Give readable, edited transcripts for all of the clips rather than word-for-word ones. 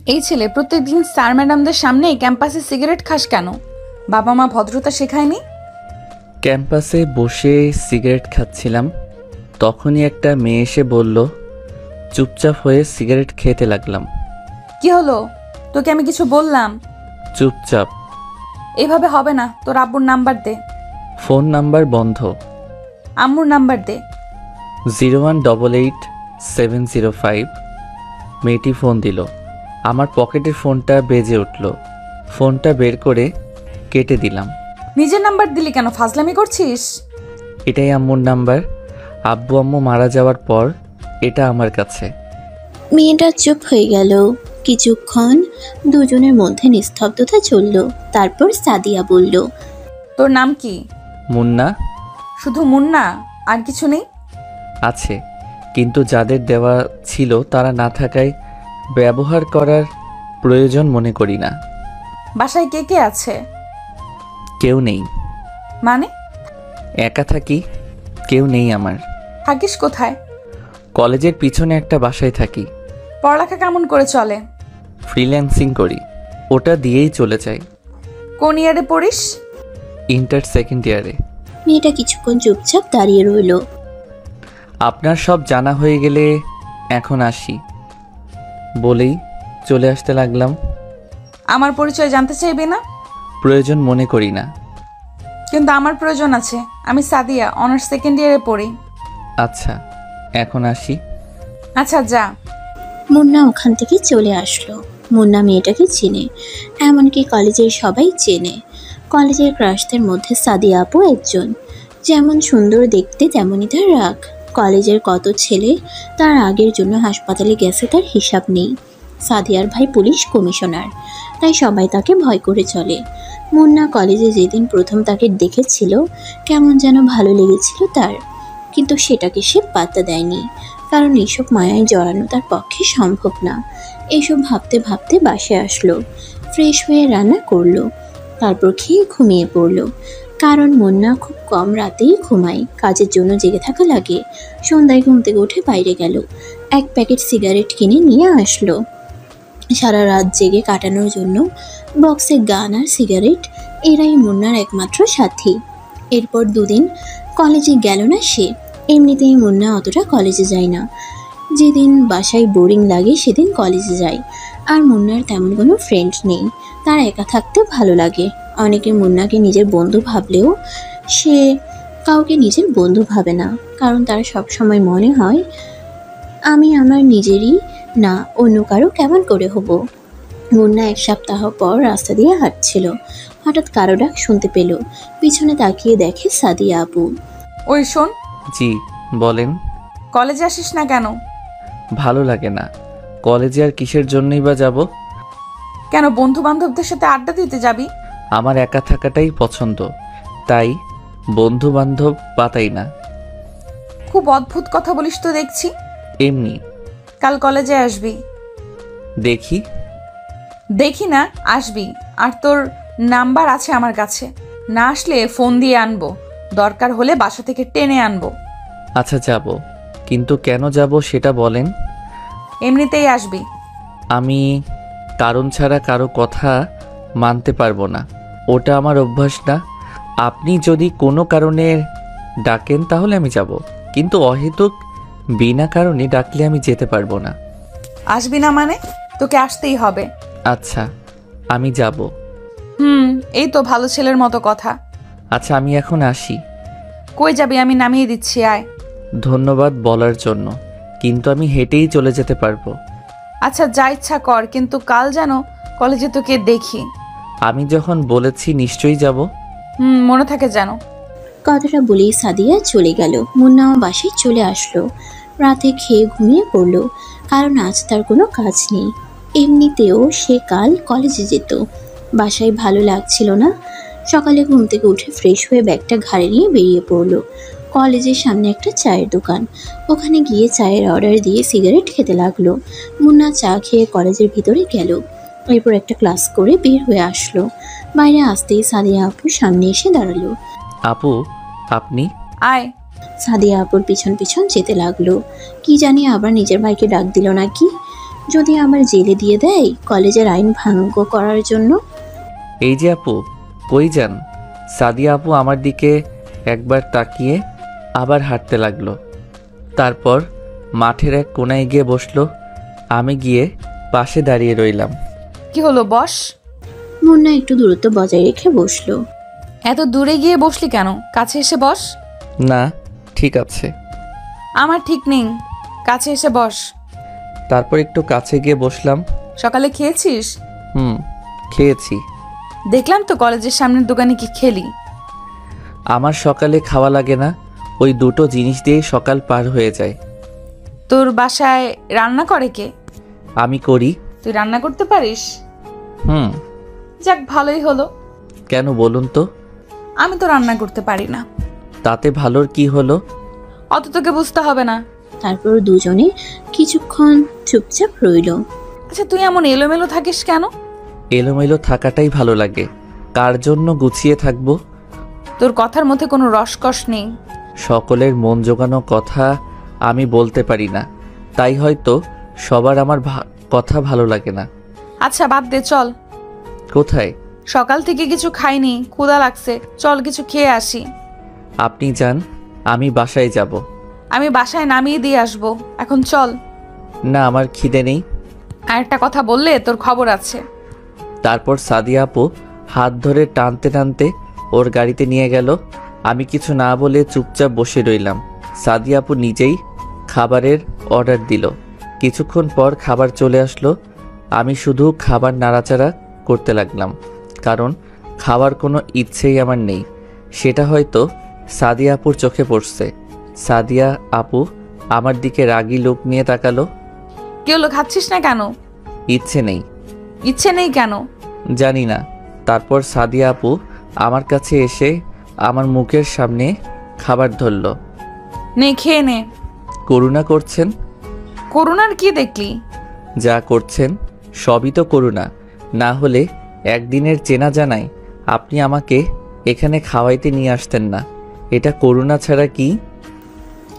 এই ছেলে প্রত্যেকদিন স্যার ম্যাডামদের সামনে ক্যাম্পাসে সিগারেট খাস কেন? বাবা মা ভদ্রতা শেখায়নি? ক্যাম্পাসে বসে সিগারেট খাচ্ছিলাম, তখনই একটা মেয়ে এসে বলল। চুপচাপ হয়ে সিগারেট খেতে লাগলাম। কি হলো? তোকে আমি কিছু বললাম? চুপচাপ। এভাবে হবে না, তোর আব্বুর নাম্বার দে। ফোন নাম্বার বন্ধ। আম্মুর নাম্বার দে। 0188705। মেয়েটি ফোন দিল। আমার পকেটের ফোনটা বেজে উঠল। ফোনটা বের করে কেটে দিলাম। নিজের নাম্বার দিলি কেন? ফাজলামি করছিস? এটাই আম্মুর নাম্বার। আব্বু আম্মু মারা যাওয়ার পর এটা আমার কাছে। মেয়েটা চুপ হয়ে গেল। কিছুক্ষণ দুজনের মধ্যে নিস্তব্ধতা চলল। তারপর সাদিয়া বলল, তোর নাম কি? মুন্না। শুধু মুন্না? আর কিছু নেই? আছে, কিন্তু যাদের দেওয়া ছিল তারা না থাকায় ব্যবহার করার প্রয়োজন মনে করি না। বাসায় কে কে আছে? কেউ নেই। মানে? একা থাকি, কেউ নেই আমার। থাকিস কোথায়? কলেজের পিছনে একটা বাসায় থাকি। পড়ালেখা কেমন করে চলে? ফ্রিল্যান্সিং করি, ওটা দিয়েই চলে যাই। কোন ইয়ারে পড়িস? ইন্টার সেকেন্ড ইয়ারে। মেয়েটা কিছুক্ষণ চুপচাপ দাঁড়িয়ে রইল। আপনার সব জানা হয়ে গেলে এখন আসি বলেই চলে আসতে লাগলাম। আমার পরিচয় জানতে চাইবি না? প্রয়োজন মনে করি না। কিন্তু আমার প্রয়োজন আছে। আমি সাদিয়া, অনার্স সেকেন্ড ইয়ারে পড়ি। আচ্ছা, এখন আসি। আচ্ছা যা। মুন্না ওখান থেকে চলে আসলো। মুন্না মেয়েটাকে চেনে, এমনকি কলেজের সবাই চেনে। কলেজের ক্রাশদের মধ্যে সাদিয়া আপু একজন। যেমন সুন্দর দেখতে তেমনই তার রাগ। কলেজের কত ছেলে তার আগের জন্য হাসপাতালে গেছে তার হিসাব নেই। সাদিয়ার ভাই পুলিশ কমিশনার, তাই সবাই তাকে ভয় করে চলে। মুন্না কলেজে যেদিন প্রথম তাকে দেখেছিল কেমন যেন ভালো লেগেছিল তার, কিন্তু সেটাকে সে পাত্তা দেয়নি, কারণ এসব মায়ায় জড়ানো তার পক্ষে সম্ভব না। এইসব ভাবতে ভাবতে বাসায় আসলো, ফ্রেশ হয়ে রান্না করলো, তারপর খেয়ে ঘুমিয়ে পড়লো। কারণ মুন্না খুব কম রাতেই ঘুমায়, কাজের জন্য জেগে থাকা লাগে। সন্ধ্যায় ঘুম থেকে উঠে বাইরে গেল, এক প্যাকেট সিগারেট কিনে নিয়ে আসলো। সারা রাত জেগে কাটানোর জন্য বক্সে গান আর সিগারেট, এরাই মুন্নার একমাত্র সাথী। এরপর দুদিন কলেজে গেল না সে। এমনিতেই মুন্না অতটা কলেজে যায় না। যেদিন বাসায় বোরিং লাগে সেদিন কলেজে যায়। আর মুন্নার তেমন কোনো ফ্রেন্ড নেই, তার একা থাকতে ভালো লাগে। অনেকে মুন্নাকে নিজের বন্ধু ভাবলেও সে কাউকে নিজের বন্ধু ভাবে না, কারণ তার সবসময় মনে হয় আমি আমার নিজেরই না, অন্য কারো কেমন করে হব। মুন্না এক সপ্তাহ পর রাস্তা দিয়ে হাঁটছিল, হঠাৎ কারো ডাক শুনতে পেল। পিছনে তাকিয়ে দেখে সাদিয়া আপু। ওই শোন। জি বলেন। কলেজে আসিস না কেন? ভালো লাগে না। কলেজে আর কিসের জন্যই বা যাব? কেন, বন্ধু বান্ধবদের সাথে আড্ডা দিতে যাবি? আমার একা থাকাটাই পছন্দ, তাই বন্ধু বান্ধব পাতাই না। খুব অদ্ভুত কথা বলিস তো দেখছি। এমনি। কাল কলেজে আসবি? দেখি। দেখি না, আসবি। আর তোর নাম্বার আছে আমার কাছে, না আসলে ফোন দিয়ে আনবো, দরকার হলে বাসা থেকে টেনে আনবো। আচ্ছা যাব, কিন্তু কেন যাব সেটা বলেন। এমনিতেই আসবি। আমি কারণ ছাড়া কারো কথা মানতে পারবো না, ওটা আমার অভ্যাস না। আপনি যদি কোনো কারণে ডাকেন তাহলে আমি যাব, কিন্তু অহেতুক বিনা কারণে ডাকলে আমি যেতে পারবো না। আসবি না মানে? তোকে আসতেই হবে। আচ্ছা আমি যাব। এই তো ভালো ছেলের মতো কথা। আচ্ছা আমি এখন আসি। কই যাবি? আমি নামিয়ে দিচ্ছি, আয়। ধন্যবাদ বলার জন্য, কিন্তু আমি হেঁটেই চলে যেতে পারবো। আচ্ছা যা ইচ্ছা কর, কিন্তু কাল যেন কলেজে তোকে দেখি। আমি যখন বলেছি নিশ্চয়ই যাব। মনে থাকে যেন। কথাটা বলেই সাদিয়া চলে গেল। মুন্নাও বাসায় চলে আসলো। রাতে খেয়ে ঘুমিয়ে পড়লো, কারণ আজ তার কোনো কাজ নেই। এমনিতেও সে কাল কলেজে যেত। বাসায় ভালো লাগছিল না। সকালে ঘুম থেকে উঠে ফ্রেশ হয়ে ব্যাগটা ঘাড়ে নিয়ে বেরিয়ে পড়লো। কলেজের সামনে একটা চায়ের দোকান, ওখানে গিয়ে চায়ের অর্ডার দিয়ে সিগারেট খেতে লাগলো। মুন্না চা খেয়ে কলেজের ভিতরে গেল, এরপর একটা ক্লাস করে বের হয়ে আসলো। বাইরে আসতেই সাদিয়া আপু সামনে এসে দাঁড়ালো। আপু আপনি? আয়। সাদিয়া আপুর পিছন পিছন যেতে লাগলো। কি জানি আবার নিজের ভাইকে ডাক দিল নাকি। যদি আমার জেলে দিয়ে দেয় কলেজের আইন ভঙ্গ করার জন্য। এই যে আপু, কই যান? সাদিয়া আপু আমার দিকে একবার তাকিয়ে আবার হাঁটতে লাগলো। তারপর মাঠের এক কোনায় গিয়ে বসলো। আমি গিয়ে পাশে দাঁড়িয়ে রইলাম। কি হলো, বস। মুন্না একটু দূরত্ব বজায় রেখে বসলো। এত দূরে গিয়ে বসলি কেন? কাছে এসে বস। না, ঠিক আছে। আমার ঠিক নেই, কাছে এসে বস। তারপর একটু কাছে গিয়ে বসলাম। সকালে খেয়েছিস? খেয়েছি। দেখলাম তো কলেজের সামনের দোকানে কি খেলি। আমার সকালে খাওয়া লাগে না, ওই দুটো জিনিস দিয়েই সকাল পার হয়ে যায়। তোর বাসায় রান্না করে কে? আমি করি। তুই রান্না করতে পারিস? হুম। যাক, ভালোই হলো। কেন বলুন তো? আমি তো রান্না করতে পারি না। তাতে ভালোর কি হলো? অত তোকে বুঝতে হবে না। তারপর দুজনে কিছুক্ষণ চুপচাপ রইল। আচ্ছা, তুই এমন এলোমেলো থাকিস কেন? এলোমেলো থাকাটাই ভালো লাগে। কার জন্য গুছিয়ে থাকবো? তোর কথার মধ্যে কোনো রসকস নেই। সকলের মন জোগানো কথা আমি বলতে পারি না, তাই হয়তো সবার আমার কথা ভালো লাগে না। আচ্ছা বাদ দে, চল। কোথায়? সকাল থেকে কিছু খাইনি, ক্ষুধা লাগছে, চল কিছু খেয়ে আসি। আপনি যান, আমি বাসায় যাব। আমি বাসায় নামিয়ে দিয়ে আসবো, এখন চল। না, আমার খিদে নেই। আর একটা কথা বললে তোর খবর আছে। তারপর সাদিয়া আপু হাত ধরে টানতে টানতে ওর গাড়িতে নিয়ে গেল। আমি কিছু না বলে চুপচাপ বসে রইলাম। সাদিয়া আপু নিজেই খাবারের অর্ডার দিল। কিছুক্ষণ পর খাবার চলে আসলো। আমি শুধু খাবার নাড়াচাড়া করতে লাগলাম, কারণ খাওয়ার কোনো ইচ্ছেই আমার নেই। সেটা হয়তো সাদিয়া আপুর চোখে পড়ছে। সাদিয়া আপু আমার দিকে রাগী লোক নিয়ে তাকালো। কি হলো, খাচ্ছিস না কেন? ইচ্ছে নেই। ইচ্ছে নেই কেন? জানি না। তারপর সাদিয়া আপু আমার কাছে এসে আমার মুখের সামনে খাবার ধরল। নে, খেয়ে নে। করুণা করছেন? করুণার কি দেখলি? যা করছেন সবই তো করুণা। না হলে একদিনের চেনা জানাই আপনি আমাকে এখানে খাওয়াইতে নিয়ে আসতেন না। এটা করুণা ছাড়া কি?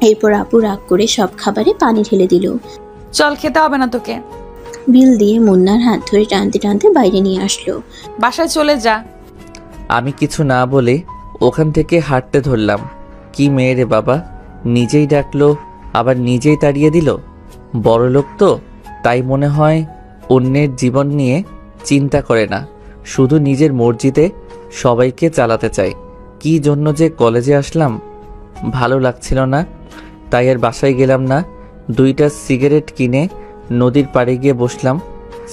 এরপর আপু রাগ করে সব খাবারে পানি ঢেলে দিল। চল, খেতে হবে না তোকে। বিল দিয়ে মুন্নার হাত ধরে টানতে টানতে বাইরে নিয়ে আসলো। বাসায় চলে যা। আমি কিছু না বলে ওখান থেকে হাঁটতে ধরলাম। কি মেয়ে রে বাবা, নিজেই ডাকলো আবার নিজেই তাড়িয়ে দিল। বড়লোক তো, তাই মনে হয় অন্যের জীবন নিয়ে চিন্তা করে না, শুধু নিজের মর্জিতে সবাইকে চালাতে চায়। কি জন্য যে কলেজে আসলাম, ভালো লাগছিল না, তাই আর বাসায় গেলাম না। 2টা সিগারেট কিনে নদীর পাড়ে গিয়ে বসলাম।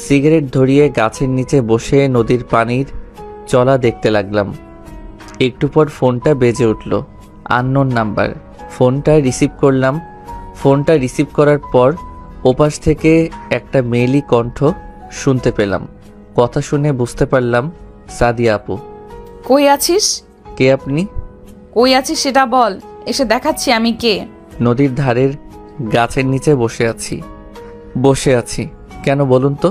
সিগারেট ধরিয়ে গাছের নিচে বসে নদীর পানির চলা দেখতে লাগলাম। একটু পর ফোনটা বেজে উঠল। Unknown number. ফোনটা রিসিভ করলাম। ফোনটা রিসিভ করার পর ওপাশ থেকে একটা মেয়েলি কণ্ঠ শুনতে পেলাম। কথা শুনে বুঝতে পারলাম সাদিয়া আপু। কই আছিস? কে আপনি? কই আছিস সেটা বল, এসে দেখাচ্ছি আমি কে। নদীর ধারের গাছের নিচে বসে আছি। কেন বলুন তো?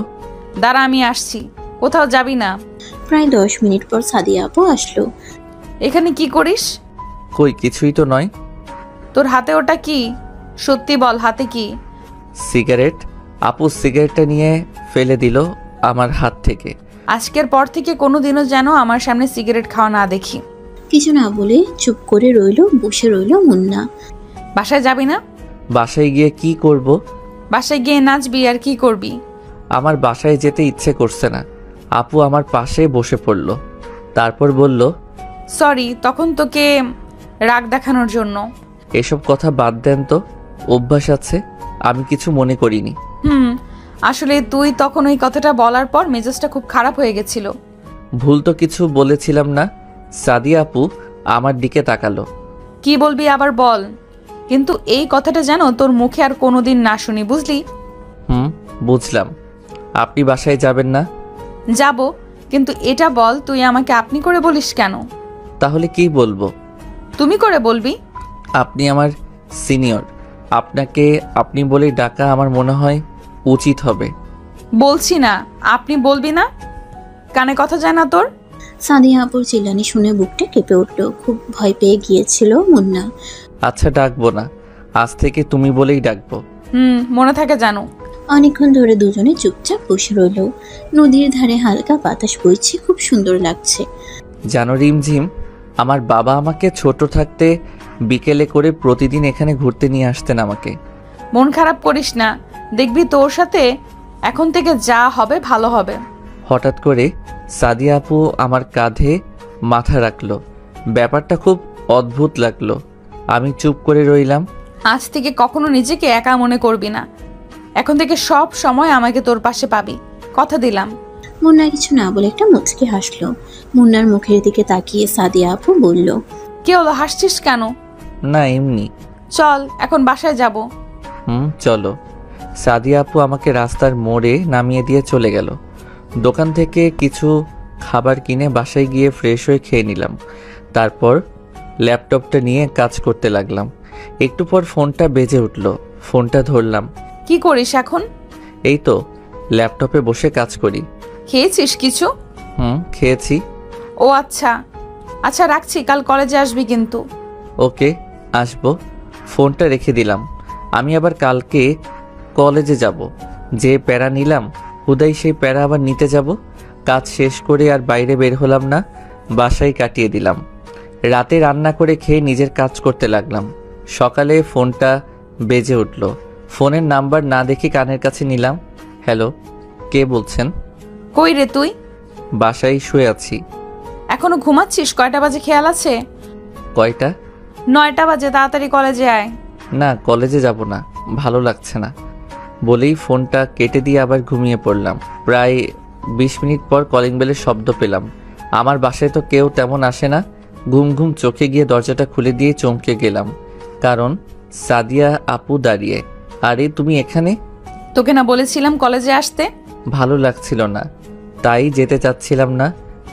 দাঁড়া, আমি আসছি। কোথাও যাবি না। প্রায় 10 মিনিট পর সাদিয়া আপু আসলো। এখানে কি করিস? কই, কিছুই তো নয়। তোর হাতে ওটা কি? সত্যি বল, হাতে কি? সিগারেট। আপু সিগারেটটা নিয়ে ফেলে দিল আমার হাত থেকে। আজকের পর থেকে কোনোদিনও যেন আমার সামনে সিগারেট খাওয়া না দেখি। কিছু না বলে চুপ করে বসে রইল মুন্না। বাসায় যাবি না? বাসায় গিয়ে কি করব? বাসায় গিয়ে নাচবি আর কি করবি? আমার বাসায় যেতে ইচ্ছে করছে না। আপু আমার পাশে বসে পড়ল। তারপর বলল, সরি তখন তোকে রাগ দেখানোর জন্য। এসব কথা বাদ দেন তো, অভ্যাস আছে, আমি কিছু মনে করিনি। আসলে তুই তখন ওই কথাটা বলার পর মেজাজটা খুব খারাপ হয়ে গেছিল। ভুল তো কিছু বলেছিলাম না। সাদিয়া আপু আমার দিকে তাকালো। কি বলবি আবার বল, কিন্তু এই কথাটা যেন তোর মুখে আর কোনোদিন না শুনি, বুঝলি? বুঝলাম। আপনি বাসায় যাবেন না? যাব, কিন্তু এটা বল তুই আমাকে আপনি করে বলিস কেন? তাহলে কি বলবো? তুমি করে বলবি। আপনি আমার সিনিয়র, আপনাকে আপনি বলেই ডাকা আমার মনে হয় উচিত হবে। বলছি না, আপনি বলবি না? কানে কথা যায় না তোর? সাদিয়া আপুর চিল্লানি শুনে বুকটা কেঁপে উঠল। খুব ভয় পেয়ে গিয়েছিল মুন্না। আচ্ছা ডাকবো না, আজ থেকে তুমি বলেই ডাকবো। মনে থাকে জানো। অনেকক্ষণ ধরে দুজনে চুপচাপ বসে রইল। নদীর ধারে হালকা বাতাস বইছে, খুব সুন্দর লাগছে। জানো রিমঝিম, আমার বাবা আমাকে ছোট থাকতে বিকেলে করে প্রতিদিন এখানে ঘুরতে নিয়ে আসতেন আমাকে। মন খারাপ করিস না, দেখবি তোর সাথে এখন থেকে যা হবে ভালো হবে। হঠাৎ করে সাদিয়া আপু আমার কাঁধে মাথা রাখলো। ব্যাপারটা খুব অদ্ভুত লাগলো। আমি চুপ করে রইলাম। আজ থেকে কখনো নিজেকে একা মনে করবি না। এখন থেকে সব সময় আমাকে তোর পাশে পাবি, কথা দিলাম। মুন্না কিছু না বলে একটা মুচকি হাসলো। মুন্নার মুখের দিকে তাকিয়ে সাদিয়া আপু বলল, কি হলো, হাসছিস কেন? না এমনি। চল এখন বাসায় যাব। চলো। সাদিয়া আপু আমাকে রাস্তার মোড়ে নামিয়ে দিয়ে চলে গেল। দোকান থেকে কিছু খাবার কিনে বাসায় গিয়ে ফ্রেশ হয়ে খেয়ে নিলাম। তারপর ল্যাপটপটা নিয়ে কাজ করতে লাগলাম। একটু পর ফোনটা বেজে উঠল। ফোনটা ধরলাম। কি করিস এখন? এই তো ল্যাপটপে বসে কাজ করি। খেয়েছিস কিছু? খেয়েছি। ও আচ্ছা আচ্ছা, রাখছি, কাল কলেজে আসবি কিন্তু। ওকে, আসবো। ফোনটা রেখে দিলাম। আমি আবার কালকে কলেজে যাব। যে প্যারা নিলাম হুদাই সেই প্যারা আবার নিতে যাব। কাজ শেষ করে আর বাইরে বের হলাম না, বাসায় কাটিয়ে দিলাম। রাতে রান্না করে খেয়ে নিজের কাজ করতে লাগলাম। সকালে ফোনটা বেজে উঠল। ফোনের নাম্বার না দেখে কানের কাছে নিলাম। হ্যালো, কে বলছেন? কই রে তুই? বাসায় শুয়ে আছি। এখনো ঘুমাচ্ছিস? কয়টা বাজে খেয়াল আছে? কয়টা? 9টা বাজে, তাড়াতাড়ি কলেজে আয়। না, কলেজে যাব না, ভালো লাগছে না বলেই ফোনটা কেটে দিয়ে আবার ঘুমিয়ে পড়লাম। প্রায় 20 মিনিট পর কলিং বেলের শব্দ পেলাম। আমার বাসায় তো কেউ তেমন আসে না। ঘুম ঘুম চোখে গিয়ে দরজাটা খুলে দিয়ে চমকে গেলাম, কারণ সাদিয়া আপু দাঁড়িয়ে। আরে তুমি এখানে? তোকে না বলেছিলাম কলেজে আসতে? ভালো লাগছিল না, তাই যেতে চাচ্ছিলাম না।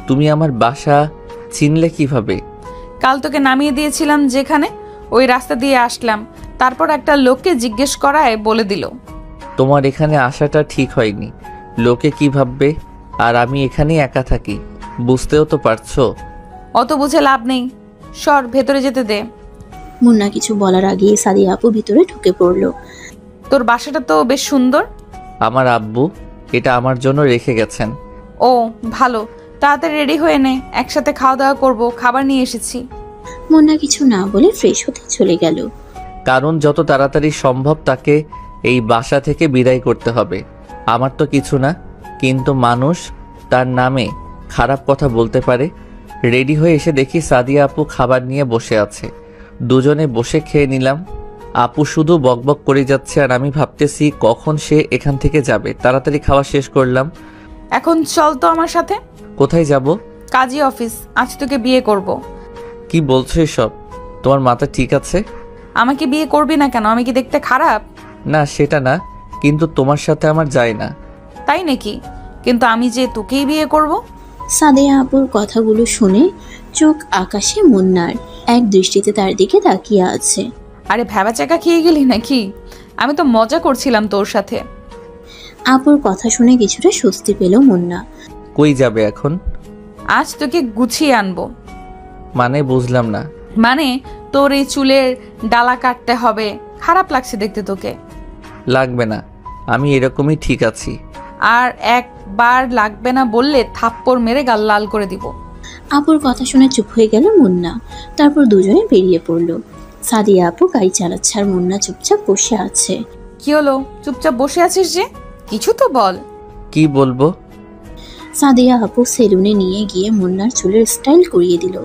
তুমি আমার বাসা চিনলে কিভাবে? কাল তোকে নামিয়ে দিয়েছিলাম যেখানে, ওই রাস্তা দিয়ে আসলাম। তারপর একটা লোককে জিজ্ঞেস করায় বলে দিল। তোমার এখানে আসাটা ঠিক হয়নি। লোকে কি ভাববে? আর আমি এখানে একা থাকি, বুঝতেও তো পারছো। অত বুঝে লাভ নেই, সর, ভেতরে যেতে দে। মুন্না কিছু বলার আগেই সাদিয়া আপু ভিতরে ঢুকে পড়ল। তোর বাসাটা তো বেশ সুন্দর। আমার আব্বু এটা আমার জন্য রেখে গেছেন। ও ভালো, তাড়াতাড়ি রেডি হয়ে নে, একসাথে খাওয়া দাওয়া করবো, খাবার নিয়ে এসেছি। মুন্না কিছু না বলে ফ্রেশ হতে চলে গেল। কারণ যত তাড়াতাড়ি সম্ভব তাকে এই বাসা থেকে বিদায় করতে হবে। আমার তো কিছু না, কিন্তু মানুষ তার নামে খারাপ কথা বলতে পারে। রেডি হয়ে এসে দেখি সাদিয়া আপু খাবার নিয়ে বসে আছে। দুজনে বসে খেয়ে নিলাম। আপু শুধু বকবক করে যাচ্ছে আর আমি ভাবতেছি কখন সে এখান থেকে যাবে। তাড়াতাড়ি খাওয়া শেষ করলাম। এখন চল তো আমার সাথে। কোথায় যাব? কাজী অফিস, আজ তোকে বিয়ে করব। কি বলছো এসব? তোমার মাথা ঠিক আছে? আমাকে বিয়ে করবি না কেন? আমি কি দেখতে খারাপ? না সেটা না, কিন্তু তোমার সাথে আমার যায় না। তাই নাকি? কিন্তু আমি যে তোকেই বিয়ে করব। সাদিয়া আপুর কথাগুলো শুনে চোখ আকাশে মুন্নার, এক দৃষ্টিতে তার দিকে তাকিয়ে আছে। আরে ভ্যাবা চাকা খেয়ে গেলি নাকি? আমি তো মজা করছিলাম তোর সাথে। আপুর কথা শুনে কিছুটা স্বস্তি পেল মুন্না। কই যাবে এখন? আজ তোকে গুছিয়ে আনবো। মানে বুঝলাম না। মানে তোর এই চুলের ডালা কাটতে হবে। খারাপ লাগছে দেখতে তোকে। লাগবে না, আমি এরকমই ঠিক আছি। আর একবার লাগবে না বললে থাপ্পড় মেরে গাল লাল করে দিব। আপুর কথা শুনে চুপ হয়ে গেল মুন্না। তারপর দুজনে বেরিয়ে পড়ল। সাদিয়া আপু গাড়ি চালাচ্ছে আর মুন্না চুপচাপ বসে আছে। কি হলো, চুপচাপ বসে আছিস যে? কিছু তো বল। কি বলবো? সাদিয়া আপু সেলুনে নিয়ে গিয়ে মুন্নার চুলের স্টাইল করিয়ে দিল।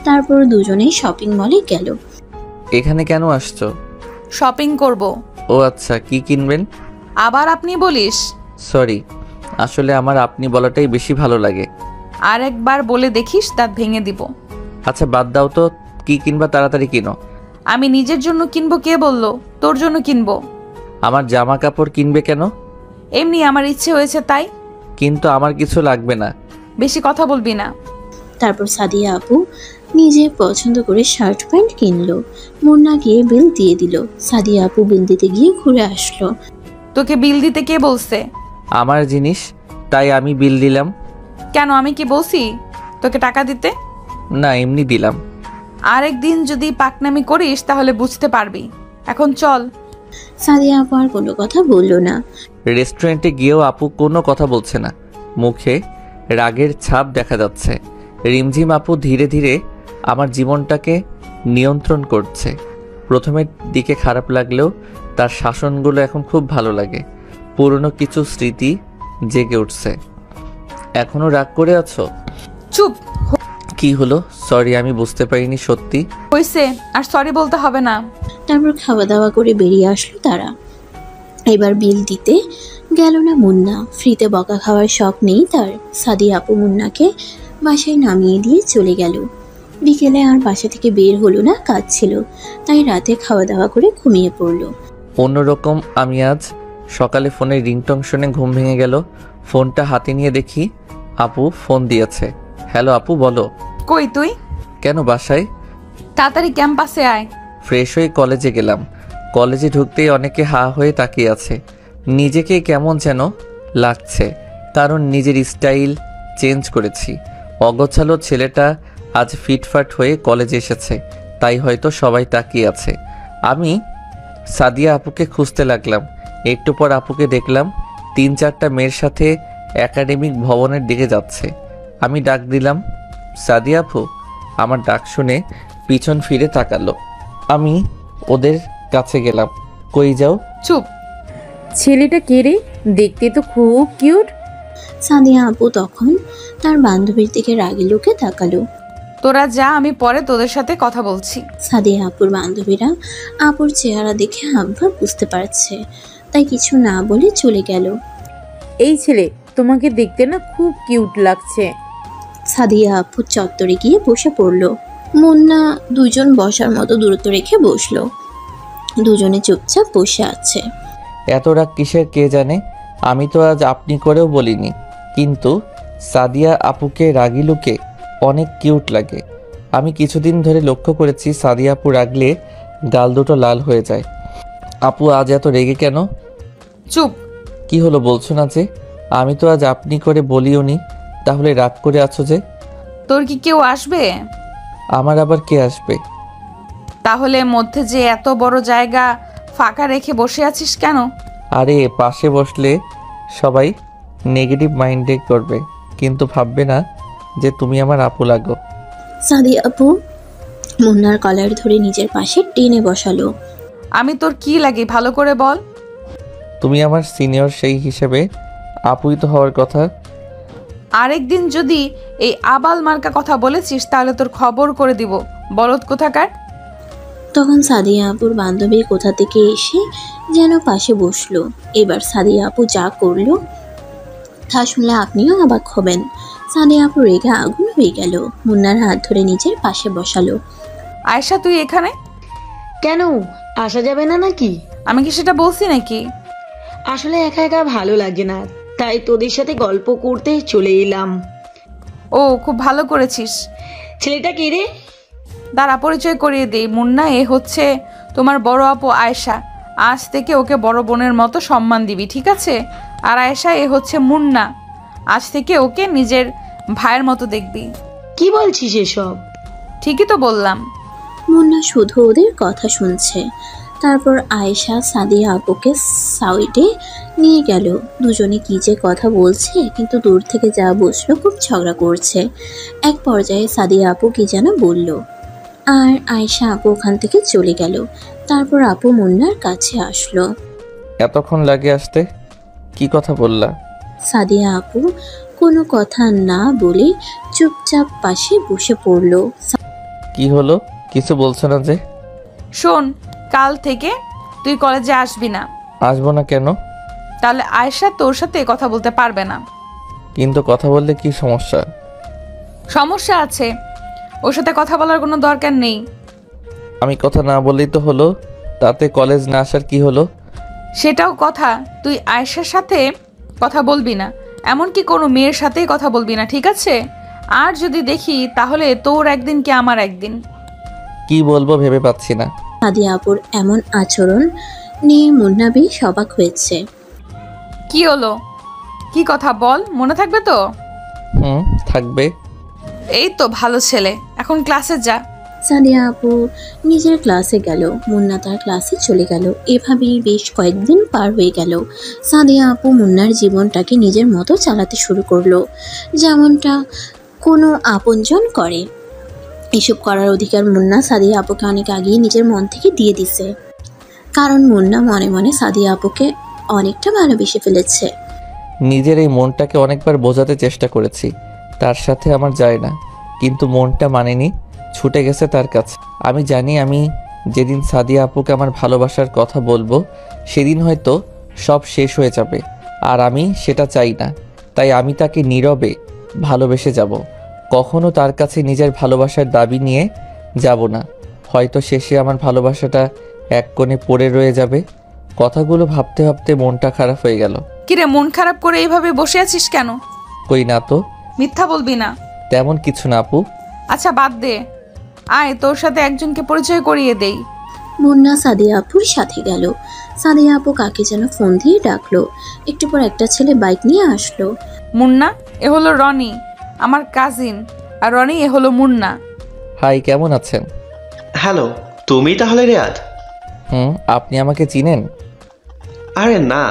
তারপর দুজনেই শপিং মলে গেল। এখানে কেন আসছো? শপিং করব। ও আচ্ছা, কি কিনবেন? আবার আপনি বলিস? সরি, আসলে আমার আপনি বলাটাই বেশি ভালো লাগে। আর একবার বলে দেখিস, দাঁত ভেঙে দিব। আচ্ছা বাদ দাও তো, কি কিনবা তাড়াতাড়ি কিনো। আমি নিজের জন্য কিনবো কে বললো? তোর জন্য কিনবো। আমার জামা কাপড় কিনবে কেন? এমনি আমার ইচ্ছে হয়েছে তাই। কিন্তু আমার কিছু লাগবে না। বেশি কথা বলবি না। তারপর সাদিয়া আপু নিজে পছন্দ করে শার্ট প্যান্ট কিনলো। মুন্না গিয়ে বিল দিয়ে দিল। সাদিয়া আপু বিল দিতে গিয়ে ঘুরে আসলো। তোকে বিল দিতে কে বলছে? আমার জিনিস, তাই আমি বিল দিলাম। কেন, আমি কি বলছি তোকে টাকা দিতে? না, এমনি দিলাম। আরেকদিন যদি পাকনামি করিস তাহলে বুঝতে পারবি। এখন চল, সাদিয়া আপু আর কোনো কথা বলল না। রেস্টুরেন্টে গিয়েও আপু কোনো কথা বলছে না, মুখে রাগের ছাপ দেখা যাচ্ছে। রিমঝিম আপু ধীরে ধীরে আমার জীবনটাকে নিয়ন্ত্রণ করছে। প্রথমের দিকে খারাপ লাগলেও তার শাসনগুলো এখন খুব ভালো লাগে। পুরনো কিছু স্মৃতি জেগে উঠছে। এখনো রাগ করে আছো? চুপ। কি হলো? সরি, আমি বুঝতে পারিনি সত্যি। হয়েছে, আর সরি বলতে হবে না। তারপর খাওয়া দাওয়া করে বেরিয়ে আসলো তারা। এবার বিল দিতে গেল না মুন্না। ফ্রিতে বকা খাওয়ার শখ নেই তার। সাদিয়া আপু মুন্নাকে বাসায় নামিয়ে দিয়ে চলে গেল। বিকেলে আর বাসা থেকে বের হলো না, কাজ ছিল, তাই রাতে খাওয়া দাওয়া করে ঘুমিয়ে পড়লো। অন্যরকম আমি আজ সকালে ফোনের রিংটং শুনে ঘুম ভেঙে গেল। ফোনটা হাতে নিয়ে দেখি আপু ফোন দিয়েছে। হ্যালো আপু, বলো। কই তুই? কেন বাসায়? তাড়াতাড়ি ক্যাম্পাসে আয়। ফ্রেশ হয়ে কলেজে গেলাম। কলেজে ঢুকতেই অনেকে হা হয়ে তাকিয়ে আছে। নিজেকে কেমন যেন লাগছে, কারণ নিজের স্টাইল চেঞ্জ করেছি। অগোছালো ছেলেটা আজ ফিটফাট হয়ে কলেজে এসেছে, তাই হয়তো সবাই তাকিয়ে আছে। আমি সাদিয়া আপুকে খুঁজতে লাগলাম। একটু পর আপুকে দেখলাম 3-4টা মেয়ের সাথে একাডেমিক ভবনের দিকে যাচ্ছে। আমি ডাক দিলাম, সাদিয়া আপু। আমার ডাক শুনে পিছন ফিরে তাকালো। আমি ওদের কাছে গেলাম। কই যাও? চুপ। ছেলেটা কে রে? দেখতে তো খুব কিউট। সাদিয়া আপু তখন তার বান্ধবীর দিকে রাগি লোকে তাকালো। তোরা যা, আমি পরে তোদের সাথে কথা বলছি। সাদিয়া আপুর বান্ধবীরা আপুর চেহারা দেখে হাবভাব বুঝতে পারছে, তাই কিছু না বলে চলে গেল। এই ছেলে, তোমাকে দেখতে না খুব কিউট লাগছে। সাদিয়া আপু চত্বরে গিয়ে বসে পড়লো। মুন্না দুজন বসার মতো দূরত্ব রেখে বসলো। দুজনে চুপচাপ বসে আছে। এত রাগ কিসের কে জানে। আমি তো আজ আপনি করেও বলিনি, কিন্তু সাদিয়া আপুকে রাগি লুকে অনেক কিউট লাগে। আমি কিছুদিন ধরে লক্ষ্য করেছি সাদিয়া আপু রাগলে গাল দুটো লাল হয়ে যায়। আপু আজ এত রেগে কেন? চুপ। কি হলো বলছো না যে? আমি তো আজ আপনি করে বলিও নি, তাহলে রাগ করে আছো যে? তোর কি কেউ আসবে? আমার আবার কে আসবে? তাহলে মধ্যে যে এত বড় জায়গা ফাঁকা রেখে বসে আছিস কেন? আরে পাশে বসলে সবাই নেগেটিভ মাইন্ডে করবে, কিন্তু ভাববে না যে তুমি আমার আপু লাগো। সাদিয়া আপু মুন্নার কলার ধরে নিজের পাশে টেনে বসালো। আমি তোর কি লাগি ভালো করে বল। তুমি আমার সিনিয়র, সেই হিসেবে আপুই তো হওয়ার কথা। আরেকদিন যদি এই আবাল মার্কা কথা বলেছিস তাহলে তোর খবর করে দিব, বলদ কোথাকার। তখন সাদিয়া আপুর বান্ধবী কোথা থেকে এসে যেন পাশে বসলো। এবার সাদিয়া আপু যা করলো তা শুনলে আপনিও অবাক হবেন। সাদিয়া আপু রেগে আগুন হয়ে গেল। মুন্নার হাত ধরে নিজের পাশে বসালো। আয়েশা, তুই এখানে? কেন, আসা যাবে না নাকি? আমি কি সেটা বলছি নাকি? আসলে একা একা ভালো লাগে না, তাই তোদের সাথে গল্প করতে চলে এলাম। ও, খুব ভালো করেছিস। ছেলেটা কে রে? দাঁড়া, পরিচয় করিয়ে দিই। মুন্না, এ হচ্ছে তোমার বড় আপু আয়েশা। আজ থেকে ওকে বড় বোনের মতো সম্মান দিবি, ঠিক আছে? আর আয়েশা, এ হচ্ছে মুন্না। আজ থেকে ওকে নিজের ভাইয়ের মতো দেখবি। কি বলছিস এসব? ঠিকই তো বললাম। মুন্না শুধু ওদের কথা শুনছে। তারপর আয়েশা সাদিয়া আপুকে সাইডে নিয়ে গেল। দুজনে কি যে কথা বলছে, কিন্তু দূর থেকে যা বুঝলো খুব ঝগড়া করছে। এক পর্যায়ে সাদিয়া আপু কি যেন বলল, আর আয়েশা আপু ওখান থেকে চলে গেল। তারপর আপু মুন্নার কাছে আসলো। এতক্ষণ লাগে আসতে? কি কথা বললা? সাদিয়া আপু কোনো কথা না বলে চুপচাপ পাশে বসে পড়লো। কি হলো? কিছু বলছো না যে? শোন, কাল থেকে তুই কলেজে আসবি না। আসবো না কেন? তাহলে আয়েশা তোর সাথে কথা বলতে পারবে না। কিন্তু কথা বললে কি সমস্যা? সমস্যা আছে, ওর সাথে কথা বলার কোনো দরকার নেই। আমি কথা না বললেই তো হলো, তাতে কলেজ না আসার কি হলো? সেটাও কথা। তুই আয়েশার সাথে কথা বলবি না, এমনকি কোনো মেয়ের সাথেই কথা বলবি না, ঠিক আছে? আর যদি দেখি তাহলে তোর একদিন কি আমার একদিন। কি বলবো ভেবে পাচ্ছি না। সাদিয়া আপুর এমন আচরণ নিয়ে মুন্না বেশ অবাক হয়েছে। কি হলো? কি কথা বল, মনে থাকবে তো? থাকবে। এই তো ভালো ছেলে, এখন ক্লাসে যা। সাদিয়া আপু নিজের ক্লাসে গেল, মুন্না তার ক্লাসে চলে গেল। এভাবেই বেশ কয়েকদিন পার হয়ে গেল। সাদিয়া আপু মুন্নার জীবনটাকে নিজের মতো চালাতে শুরু করলো, যেমনটা কোনো আপনজন করে। এসব করার অধিকার মুন্না সাদিয়া আপুকে অনেক আগেই নিজের মন থেকে দিয়ে দিছে, কারণ মুন্না মনে মনে সাদিয়া আপুকে অনেকটা ভালোবেসে ফেলেছে। নিজের এই মনটাকে অনেকবার বোঝাতে চেষ্টা করেছি তার সাথে আমার যায় না, কিন্তু মনটা মানেনি, ছুটে গেছে তার কাছে। আমি জানি আমি যেদিন সাদিয়া আপুকে আমার ভালোবাসার কথা বলবো সেদিন হয়তো সব শেষ হয়ে যাবে, আর আমি সেটা চাই না। তাই আমি তাকে নীরবে ভালোবেসে যাব, কখনো তার কাছে নিজের ভালোবাসার দাবি নিয়ে যাব না। হয়তো শেষে আমার ভালোবাসাটা এক কোণে পড়ে রয়ে যাবে। কথাগুলো ভাবতে ভাবতে মনটা খারাপ হয়ে গেল। কিরে, মন খারাপ করে এইভাবে বসে আছিস কেন? কই না তো, মিথ্যা বলবি না। তেমন কিছু না আপু। আচ্ছা বাদ দে, আয় তোর সাথে একজনকে পরিচয় করিয়ে দেই। মুন্না সাদিয়া আপুর সাথে গেল। সাদিয়া আপু কাকে যেন ফোন দিয়ে ডাকলো। একটু পর একটা ছেলে বাইক নিয়ে আসলো। মুন্না, এ হলো রনি, আমার কাজিন। আর রনি, এ হলো মুন্না। হাই, কেমন আছেন? হ্যালো, তুমি তাহলে রিয়াদ? আপনি আমাকে চিনেন? আরে না,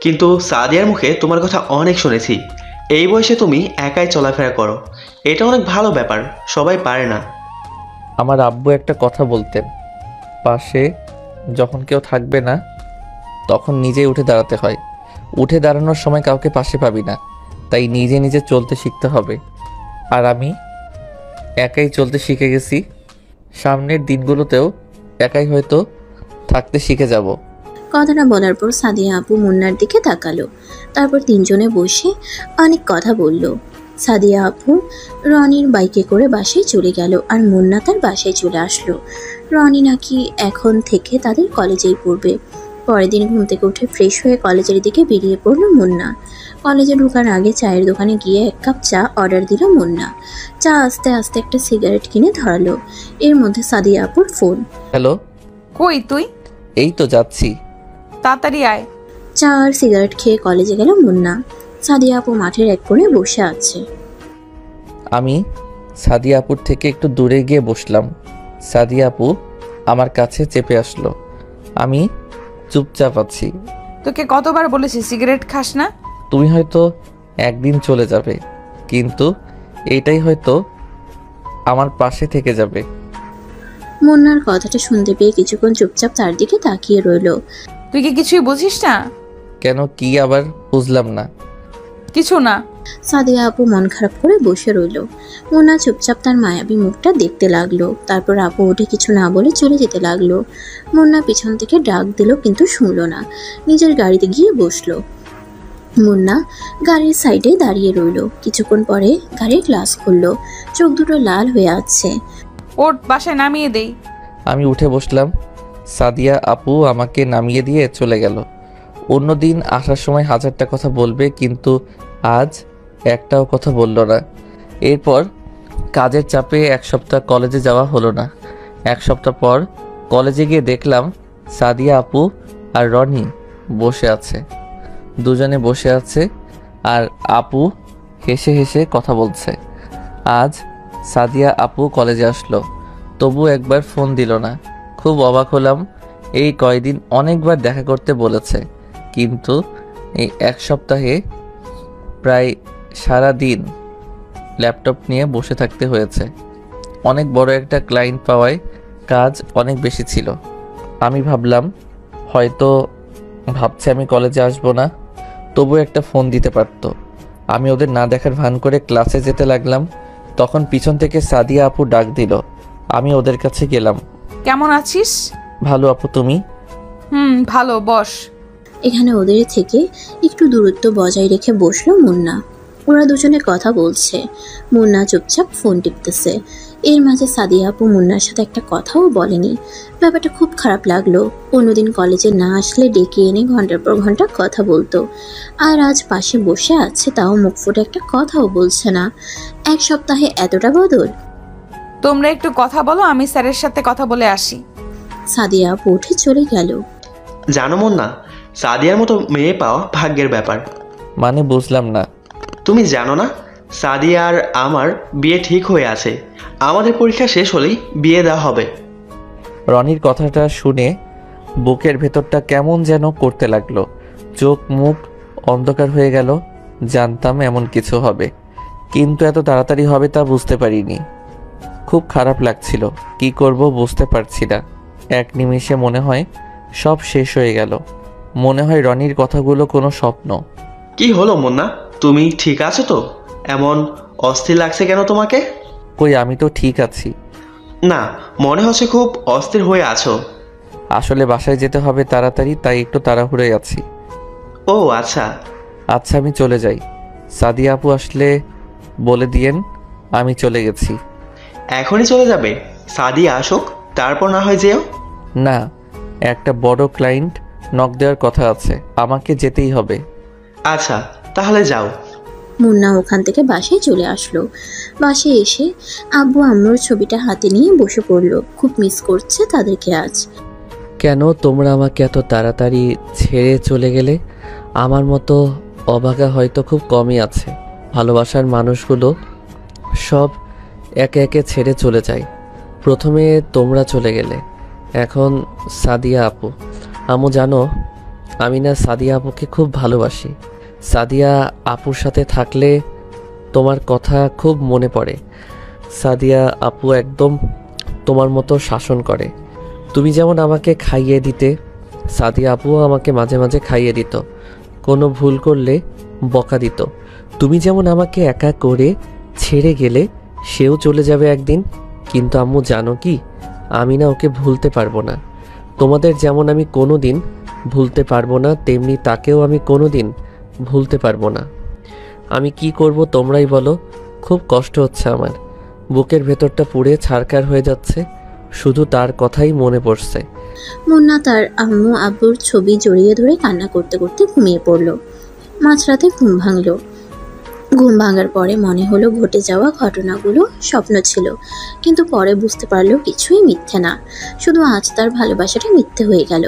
কিন্তু সাদিয়ার মুখে তোমার কথা অনেক শুনেছি। এই বয়সে তুমি একাই চলাফেরা করো, এটা অনেক ভালো ব্যাপার, সবাই পারে না। আমার আব্বু একটা কথা বলতেন, পাশে যখন কেউ থাকবে না তখন নিজেই উঠে দাঁড়াতে হয়। উঠে দাঁড়ানোর সময় কাউকে পাশে পাবি না, তাই নিজে নিজে চলতে শিখতে হবে। আর আমি একাই চলতে শিখে গেছি, সামনের দিনগুলোতেও একাই হয়তো থাকতে শিখে যাব। কথাটা বলার পর সাদিয়া আপু মুন্নার দিকে তাকালো। তারপর তিনজনে বসে অনেক কথা বলল। সাদিয়া আপু রনির বাইকে করে বাসায় চলে গেল, আর মুন্না তার বাসায় চলে আসলো। রনি নাকি এখন থেকে তাদের কলেজেই পড়বে। পরের দিন ঘুম থেকে উঠে ফ্রেশ হয়ে কলেজের দিকে বেরিয়ে পড়ল মুন্না। কলেজে ঢোকার আগে চায়ের দোকানে গিয়ে 1 কাপ চা অর্ডার দিল মুন্না। চা আস্তে আস্তে একটা সিগারেট কিনে ধরালো। এর মধ্যে সাদিয়া আপুর ফোন। হ্যালো। কই তুই? এই তো যাচ্ছি। তাড়াতাড়ি আয়। চা আর সিগারেট খেয়ে কলেজে গেল মুন্না। সাদিয়া আপু মাঠের এক কোণে বসে আছে। আমি সাদিয়া আপুর থেকে একটু দূরে গিয়ে বসলাম। সাদিয়া আপু আমার কাছে চেপে আসলো। আমি চুপচাপ আছি। তোকে কতবার বলেছি সিগারেট খাস না? তুমি হয়তো একদিন চলে যাবে, কিন্তু এইটাই হয়তো আমার পাশে থেকে যাবে। মুন্নার কথাটা শুনতে পেয়ে কিছুক্ষণ চুপচাপ তার দিকে তাকিয়ে রইল। তুই কি কিছুই বুঝিস না? কেন, কি আবার বুঝলাম না? কিছু না। সাদিয়া আপু মন খারাপ করে বসে রইল। মুন্না চুপচাপ তার মায়াবী মুখটা দেখতে লাগলো। তারপর আপু উঠে কিছু না বলে চলে যেতে লাগলো। মুন্না পিছন থেকে ডাক দিল, কিন্তু শুনলো না। নিজের গাড়িতে গিয়ে বসলো। মুন্না গাড়ির সাইডে দাঁড়িয়ে রইল। কিছুক্ষণ পরে গাড়ির গ্লাস খুললো। চোখ দুটো লাল হয়ে আছে। ওর বাসায় নামিয়ে দেই। আমি উঠে বসলাম। সাদিয়া আপু আমাকে নামিয়ে দিয়ে চলে গেল। অন্যদিন আসার সময় 1000টা কথা বলবে, কিন্তু আজ একটাও কথা বলল না। এরপর কাজের চাপে 1 সপ্তাহ কলেজে যাওয়া হলো না। 1 সপ্তাহ পর কলেজে গিয়ে দেখলাম সাদিয়া আপু আর রনি বসে আছে। দুজনে বসে আছে আর আপু হেসে হেসে কথা বলছে। আজ সাদিয়া আপু কলেজে আসলো, তবু একবার ফোন দিল না। খুব অবাক হলাম। এই কয়দিন অনেকবার দেখা করতে বলেছে, কিন্তু এই 1 সপ্তাহে প্রায় সারা দিন ল্যাপটপ নিয়ে বসে থাকতে হয়েছে। অনেক বড় একটা ক্লায়েন্ট পাওয়ায় কাজ অনেক বেশি ছিল। আমি ভাবলাম হয়তো ভাবছে আমি কলেজে আসবো না, তবু একটা ফোন দিতে পারতো। আমি ওদের না দেখার ভান করে ক্লাসে যেতে লাগলাম। তখন পিছন থেকে সাদিয়া আপু ডাক দিল। আমি ওদের কাছে গেলাম। কেমন আছিস? ভালো আপু, তুমি? ভালো, বস। এখানে ওদের থেকে একটু দূরত্ব বজায় রেখে বসলো মুন্না। ওরা দুজনে কথা বলছে। মুন্না চুপচাপ ফোন টিপতেছে। এর মাঝে সাদিয়া আপু মুন্নার সাথে একটা কথাও বলেনি। ব্যাপারটা খুব খারাপ লাগলো। অন্যদিন কলেজে না আসলে ডেকে এনে ঘন্টার পর ঘন্টা কথা বলতো, আর আজ পাশে বসে আছে, তাও মুখ ফুটে একটা কথাও বলছে না। 1 সপ্তাহে এতটা বদল? তোমরা একটু কথা বলো, আমি স্যারের সাথে কথা বলে আসি। সাদিয়া আপু উঠে চলে গেল। জানো মুন্না, সাদিয়ার মতো মেয়ে পাওয়া ভাগ্যের ব্যাপার। মানে বুঝলাম না। তুমি জানো না, সাদিয়া আর আমার বিয়ে ঠিক হয়ে আছে। আমাদের পরীক্ষা শেষ হলেই বিয়ে দেওয়া হবে। রনির কথাটা শুনে বুকের ভেতরটা কেমন যেন করতে লাগলো, চোখ মুখ অন্ধকার হয়ে গেল। জানতাম এমন কিছু হবে, কিন্তু এত তাড়াতাড়ি হবে তা বুঝতে পারিনি। খুব খারাপ লাগছিল, কি করব বুঝতে পারছি না। এক নিমিষে মনে হয় সব শেষ হয়ে গেল। মনে হয় রনির কথাগুলো কোনো স্বপ্ন। কি হলো মুন্না, তুমি ঠিক আছো তো? এমন অস্থির লাগছে কেন তোমাকে? কই, আমি তো ঠিক আছি। না, মনে হচ্ছে খুব অস্থির হয়ে আছো। আসলে বাসায় যেতে হবে তাড়াতাড়ি, তাই একটু তাড়াহুড়োয় আছি। ও আচ্ছা। আচ্ছা, আমি চলে যাই। সাদিয়া আপু আসলে বলে দিয়েন আমি চলে গেছি। এখনই চলে যাবে? সাদিয়া আসুক, তারপর না হয় যেও। না, একটা বড় ক্লায়েন্ট নক দেওয়ার কথা আছে, আমাকে যেতেই হবে। আচ্ছা, তাহলে যাও। মুন্না ওখান থেকে বাসায় চলে আসলো। বাসায় এসে আব্বু আম্মুর ছবিটা হাতে নিয়ে বসে পড়লো। খুব মিস করছে তাদেরকে আজ। কেন তোমরা আমাকে এত তাড়াতাড়ি ছেড়ে চলে গেলে? আমার মতো অভাগা হয়তো খুব কমই আছে। ভালোবাসার মানুষগুলো সব একে একে ছেড়ে চলে যায়। প্রথমে তোমরা চলে গেলে, এখন সাদিয়া আপু। আম্মু জানো, আমি না সাদিয়া আপুকে খুব ভালোবাসি। সাদিয়া আপুর সাথে থাকলে তোমার কথা খুব মনে পড়ে। সাদিয়া আপু একদম তোমার মতো শাসন করে। তুমি যেমন আমাকে খাইয়ে দিতে, সাদিয়া আপুও আমাকে মাঝে মাঝে খাইয়ে দিত। কোনো ভুল করলে বকা দিত। তুমি যেমন আমাকে একা করে ছেড়ে গেলে, সেও চলে যাবে একদিন। কিন্তু আম্মু জানো কি, আমি না ওকে ভুলতে পারবো না। তোমাদের যেমন আমি কোনো দিন ভুলতে পারবো না, তেমনি তাকেও আমি কোনো দিন ভুলতে পারবো না। আমি কি করব তোমরাই বলো। খুব কষ্ট হচ্ছে আমার, বুকের ভেতরটা পুড়ে ছারখার হয়ে যাচ্ছে। শুধু তার কথাই মনে পড়ছে। মুন্না তার আম্মু আব্বুর ছবি জড়িয়ে ধরে কান্না করতে করতে ঘুমিয়ে পড়ল। মাঝরাতে ঘুম ভাঙল। ঘুম ভাঙার পরে মনে হলো ঘটে যাওয়া ঘটনাগুলো স্বপ্ন ছিল, কিন্তু পরে বুঝতে পারলো কিছুই মিথ্যে না। শুধু আজ তার ভালোবাসাটা মিথ্যে হয়ে গেল,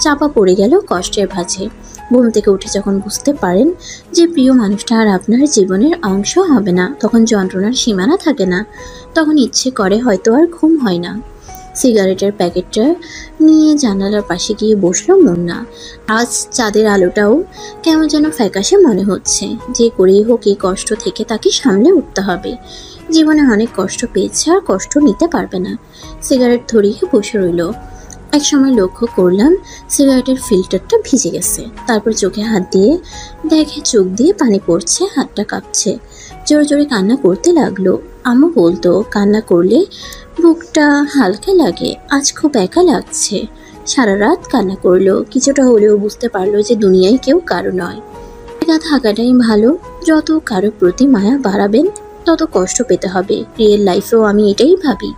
চাপা পড়ে গেল কষ্টের ভাঁজে। ঘুম থেকে উঠে যখন বুঝতে পারেন যে প্রিয় মানুষটা আর আপনার জীবনের অংশ হবে না, তখন যন্ত্রণার সীমানা থাকে না। তখন ইচ্ছে করে হয়তো আর ঘুম হয় না। সিগারেটের প্যাকেটটা নিয়ে জানালার পাশে গিয়ে বসলো মুন্না। আজ চাঁদের আলোটাও কেমন যেন ফ্যাকাশে মনে হচ্ছে। যে করেই হোক এই কষ্ট থেকে তাকে সামলে উঠতে হবে। জীবনে অনেক কষ্ট পেয়েছে, আর কষ্ট নিতে পারবে না। সিগারেট ধরিয়ে বসে রইল। এক সময় লক্ষ্য করলাম সিগারেটের ফিল্টারটা ভিজে গেছে। তারপর চোখে হাত দিয়ে দেখে চোখ দিয়ে পানি পড়ছে, হাতটা কাঁপছে। জোরে জোরে কান্না করতে লাগলো। আম্মু বলতো কান্না করলে বুকটা হালকা লাগে, আজ খুব একা লাগছে। সারা রাত কান্না করলো। কিছুটা হলেও বুঝতে পারলো যে দুনিয়ায় কেউ কারো নয়, একা থাকাটাই ভালো। যত কারো প্রতি মায়া বাড়াবেন তত কষ্ট পেতে হবে। রিয়েল লাইফেও আমি এটাই ভাবি।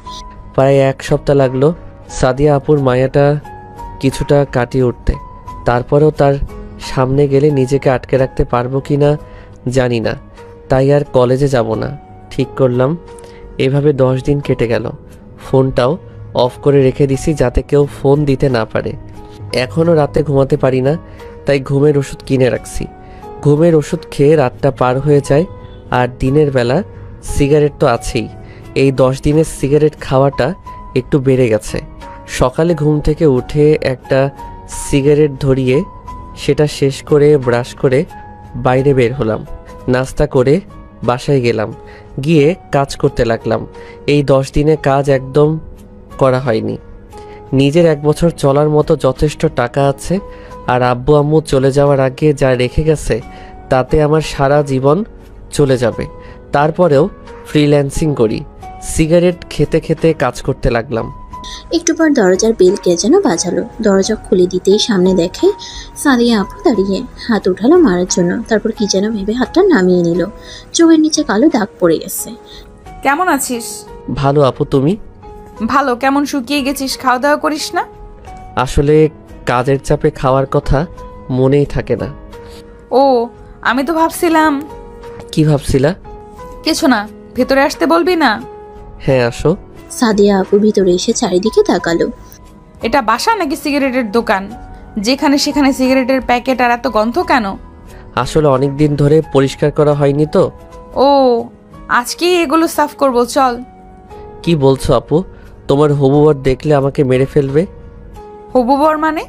প্রায় এক সপ্তাহ লাগলো সাদিয়া আপুর মায়াটা কিছুটা কাটিয়ে উঠতে। তারপরেও তার সামনে গেলে নিজেকে আটকে রাখতে পারবো কি না জানি না, তাই আর কলেজে যাব না ঠিক করলাম। এভাবে 10 দিন কেটে গেল। ফোনটাও অফ করে রেখে দিছি যাতে কেউ ফোন দিতে না পারে। এখনও রাতে ঘুমাতে পারি না, তাই ঘুমের ওষুধ কিনে রাখছি। ঘুমের ওষুধ খেয়ে রাতটা পার হয়ে যায়। আর দিনের বেলা সিগারেট তো আছেই। এই 10 দিনের সিগারেট খাওয়াটা একটু বেড়ে গেছে। সকালে ঘুম থেকে উঠে একটা সিগারেট ধরিয়ে সেটা শেষ করে ব্রাশ করে বাইরে বের হলাম। নাস্তা করে বাসায় গেলাম, গিয়ে কাজ করতে লাগলাম। এই 10 দিনে কাজ একদম করা হয়নি। নিজের 1 বছর চলার মতো যথেষ্ট টাকা আছে। আর আব্বু আম্মু চলে যাওয়ার আগে যা রেখে গেছে তাতে আমার সারা জীবন চলে যাবে। তারপরেও ফ্রিল্যান্সিং করি। সিগারেট খেতে খেতে কাজ করতে লাগলাম। একটু পর দরজার বেল কে যেন বাজালো। দরজা খুলে দিতেই সামনে দেখে সাদিয়া আপু দাঁড়িয়ে। হাত উঠালো মারার জন্য, তারপর কি যেন ভেবে হাতটা নামিয়ে নিল। চোখের নিচে কালো দাগ পড়ে গেছে। কেমন আছিস? ভালো আপু, তুমি? ভালো। কেমন শুকিয়ে গেছিস? খাওয়া দাওয়া করিস না? আসলে কাজের চাপে খাওয়ার কথা মনেই থাকে না। ও, আমি তো ভাবছিলাম। কি ভাবছিলা? কিছু না, ভেতরে আসতে বলবি না? হ্যাঁ আসো। সাদিয়া আপু ভিতরে এসে চারিদিকে তাকালো। এটা বাসা নাকি সিগারেটের দোকান? যেখানে সেখানে সিগারেটের প্যাকেট, আর এত গন্ধ কেন? আসলে অনেক দিন ধরে পরিষ্কার করা হয়নি তো, ও আজকেই এগুলো সাফ করবো, চল। কি বলছো আপু? তোমার হবু বর দেখলে আমাকে মেরে ফেলবে। হবু বর মানে?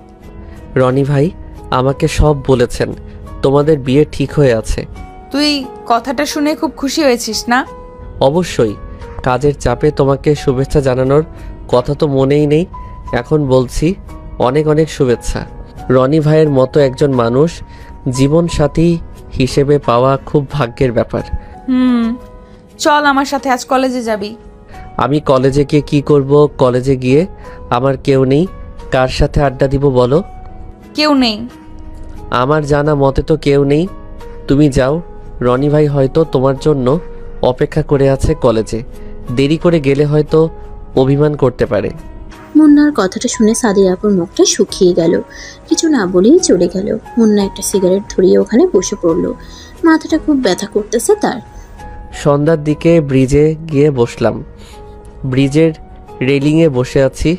রনি ভাই আমাকে সব বলেছেন, তোমাদের বিয়ে ঠিক হয়ে আছে। তুই কথাটা শুনে খুব খুশি হয়েছিস না? অবশ্যই, কাজের চাপে তোমাকে শুভেচ্ছা জানানোর কথা তো মনেই নেই, এখন বলছি অনেক অনেক শুভেচ্ছা। রনি ভাইয়ের মতো একজন মানুষ জীবন সাথী হিসেবে পাওয়া খুব ভাগ্যের ব্যাপার। চল আমার সাথে, আজ কলেজে যাবি। আমি কলেজে গিয়ে কি করব? কলেজে গিয়ে আমার কেউ নেই, কার সাথে আড্ডা দিব বলো? কেউ নেই। আমার জানা মতে তো কেউ নেই। তুমি যাও, রনি ভাই হয়তো তোমার জন্য অপেক্ষা করে আছে কলেজে, দেরি করে গেলে হয়তো অভিমান করতে পারে। মুন্নার কথাটা শুনে সাদিয়া আপুর মুখটা শুকিয়ে গেল, কিছু না বলেই চলে গেল। মুন্না একটা সিগারেট ধরিয়ে ওখানে বসে পড়লো, মাথাটা খুব ব্যথা করতেছে তার। সন্ধ্যার দিকে ব্রিজে গিয়ে বসলাম। ব্রিজের রেলিংয়ে বসে আছি,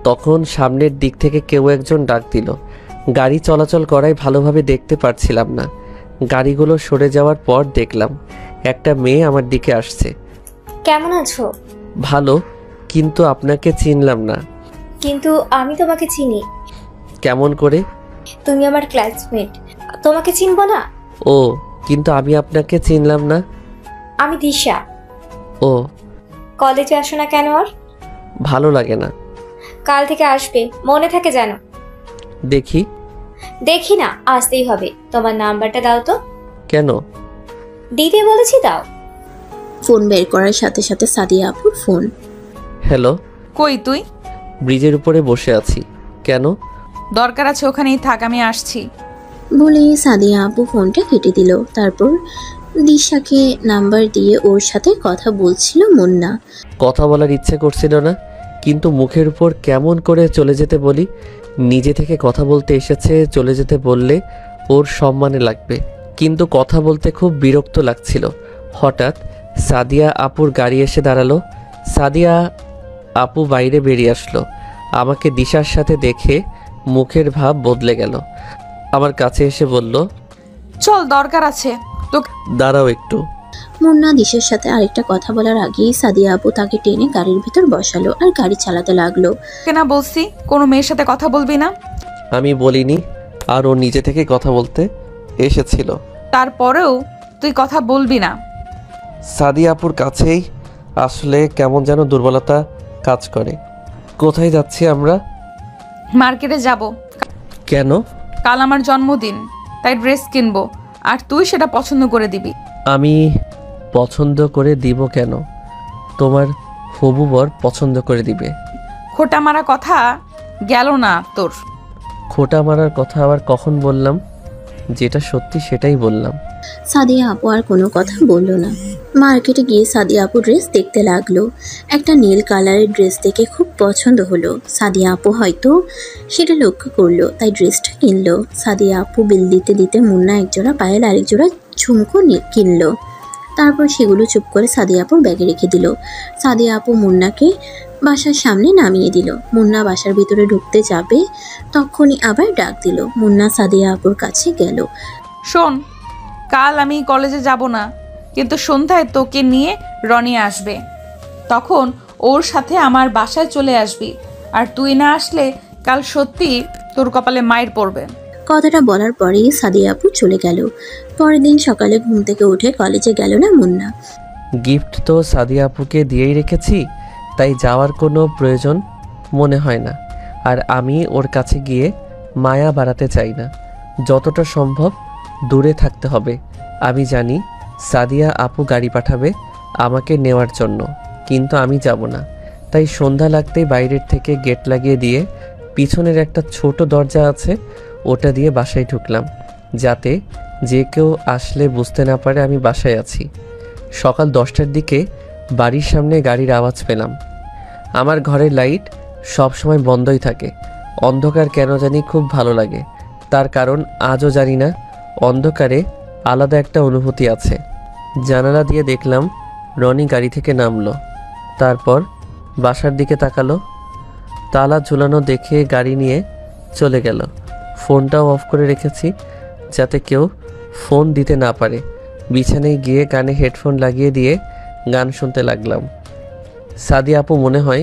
তখন সামনের দিক থেকে কেউ একজন ডাক দিল। গাড়ি চলাচল করায় ভালোভাবে দেখতে পারছিলাম না। গাড়িগুলো সরে যাওয়ার পর দেখলাম একটা মেয়ে আমার দিকে আসছে। কেমন আছো? ভালো, কিন্তু আপনাকে চিনলাম না। কিন্তু আমি তোমাকে চিনি। কেমন করে? তুমি আমার ক্লাসমেট, তোমাকে চিনবো না? ও, কিন্তু আমি আপনাকে চিনলাম না। আমি দিশা। ও, কলেজে আসো না কেন? আর ভালো লাগে না। কাল থেকে আসবে, মনে থাকে জানো? দেখি। দেখি না, আসতেই হবে। তোমার নাম্বারটা দাও তো। কেন? দিতে বলেছি, দাও। ফোন বের করার সাথে সাথে সাদিয়া আপুর ফোন। হ্যালো। কই তুই? ব্রিজের উপরে বসে আছি। কেন? দরকার আছে, ওখানেই থাক, আমি আসছি। বলে সাদিয়া আপু ফোনটা কেটে দিল। তারপর দিশাকে নাম্বার দিয়ে ওর সাথে কথা বলছিল মুন্না। কথা বলার ইচ্ছে করছিল না, কিন্তু মুখের উপর কেমন করে চলে যেতে বলি। নিজে থেকে কথা বলতে এসেছে, চলে যেতে বললে ওর সম্মানে লাগবে, কিন্তু কথা বলতে খুব বিরক্ত লাগছিল। হঠাৎ সাদিয়া আপুর গাড়ি এসে দাঁড়ালো। সাদিয়া আপু বাইরে বেরিয়ে আসলো। আমাকে দিশার সাথে দেখে মুখের ভাব বদলে গেল। আমার কাছে এসে বলল, চল, দরকার আছে তো। দাঁড়াও একটু। মুন্না দিশার সাথে আরেকটা কথা বলার আগেই সাদিয়া আপু তাকে টেনে গাড়ির ভিতর বসালো আর গাড়ি চালাতে লাগলো। কেনা বলছি কোনো মেয়ের সাথে কথা বলবি না? আমি বলিনি, আর ও নিজে থেকে কথা বলতে এসেছিল। তারপরেও তুই কথা বলবি না? সাদিয়া আপুর কাছেই আসলে কেমন যেন দুর্বলতা কাজ করে। কোথায় যাচ্ছি আমরা? মার্কেটে যাব। কেন? কাল আমার জন্মদিন, তাই ড্রেস কিনবো, আর তুই সেটা পছন্দ করে দিবি। আমি পছন্দ করে দিব কেন? তোমার হবু বর পছন্দ করে দিবে। খোটা মারা কথা গেল না তোর? খোটা মারার কথা আবার কখন বললাম? যেটা সত্যি সেটাই বললাম। সাদিয়া আপু আর কোনো কথা বলল না। মার্কেটে গিয়ে সাদিয়া আপু ড্রেস দেখতে লাগলো। একটা নীল কালারের ড্রেস দেখে খুব পছন্দ হলো। সাদিয়া আপু হয়তো সেটা লক্ষ্য করলো, তাই ড্রেসটা কিনলো। সাদিয়া আপু বিল দিতে দিতে মুন্না একজোড়া পায়েল আরেক জোড়া ঝুমকো কিনলো। তারপর সেগুলো চুপ করে সাদিয়া আপুর ব্যাগে রেখে দিল। সাদিয়া আপু মুন্নাকে বাসার সামনে নামিয়ে দিল। মুন্না বাসার ভিতরে ঢুকতে যাবে, তখনই আবার ডাক দিল। মুন্না সাদিয়া আপুর কাছে গেল। শোন, কাল আমি কলেজে যাব না, কিন্তু সন্ধ্যায় তোকে নিয়ে রনি আসবে, তখন ওর সাথে আমার বাসায় চলে আসবি। আর তুই না আসলে কাল সত্যি তোর কপালে মায়ের পড়বে। কথাটা বলার পরেই সাদিয়া আপু চলে গেল। পরের দিন সকালে ঘুম থেকে উঠে কলেজে গেল না মুন্না। গিফট তো সাদিয়া আপুকে দিয়েই রেখেছি, তাই যাওয়ার কোনো প্রয়োজন মনে হয় না। আর আমি ওর কাছে গিয়ে মায়া বাড়াতে চাই না, যতটা সম্ভব দূরে থাকতে হবে। আমি জানি সাদিয়া আপু গাড়ি পাঠাবে আমাকে নেওয়ার জন্য, কিন্তু আমি যাব না। তাই সন্ধ্যা লাগতেই বাইরের থেকে গেট লাগিয়ে দিয়ে পিছনের একটা ছোট দরজা আছে, ওটা দিয়ে বাসায় ঢুকলাম, যাতে যে কেউ আসলে বুঝতে না পারে আমি বাসায় আছি। সকাল 10টার দিকে বাড়ির সামনে গাড়ির আওয়াজ পেলাম। আমার ঘরের লাইট সব সময় বন্ধই থাকে। অন্ধকার কেন জানি খুব ভালো লাগে, তার কারণ আজও জানি না। অন্ধকারে আলাদা একটা অনুভূতি আছে। জানালা দিয়ে দেখলাম রনি গাড়ি থেকে নামলো, তারপর বাসার দিকে তাকালো। তালা ঝুলানো দেখে গাড়ি নিয়ে চলে গেল। ফোনটাও অফ করে রেখেছি, যাতে কেউ ফোন দিতে না পারে। বিছানায় গিয়ে কানে হেডফোন লাগিয়ে দিয়ে গান শুনতে লাগলাম। সাদিয়া আপু মনে হয়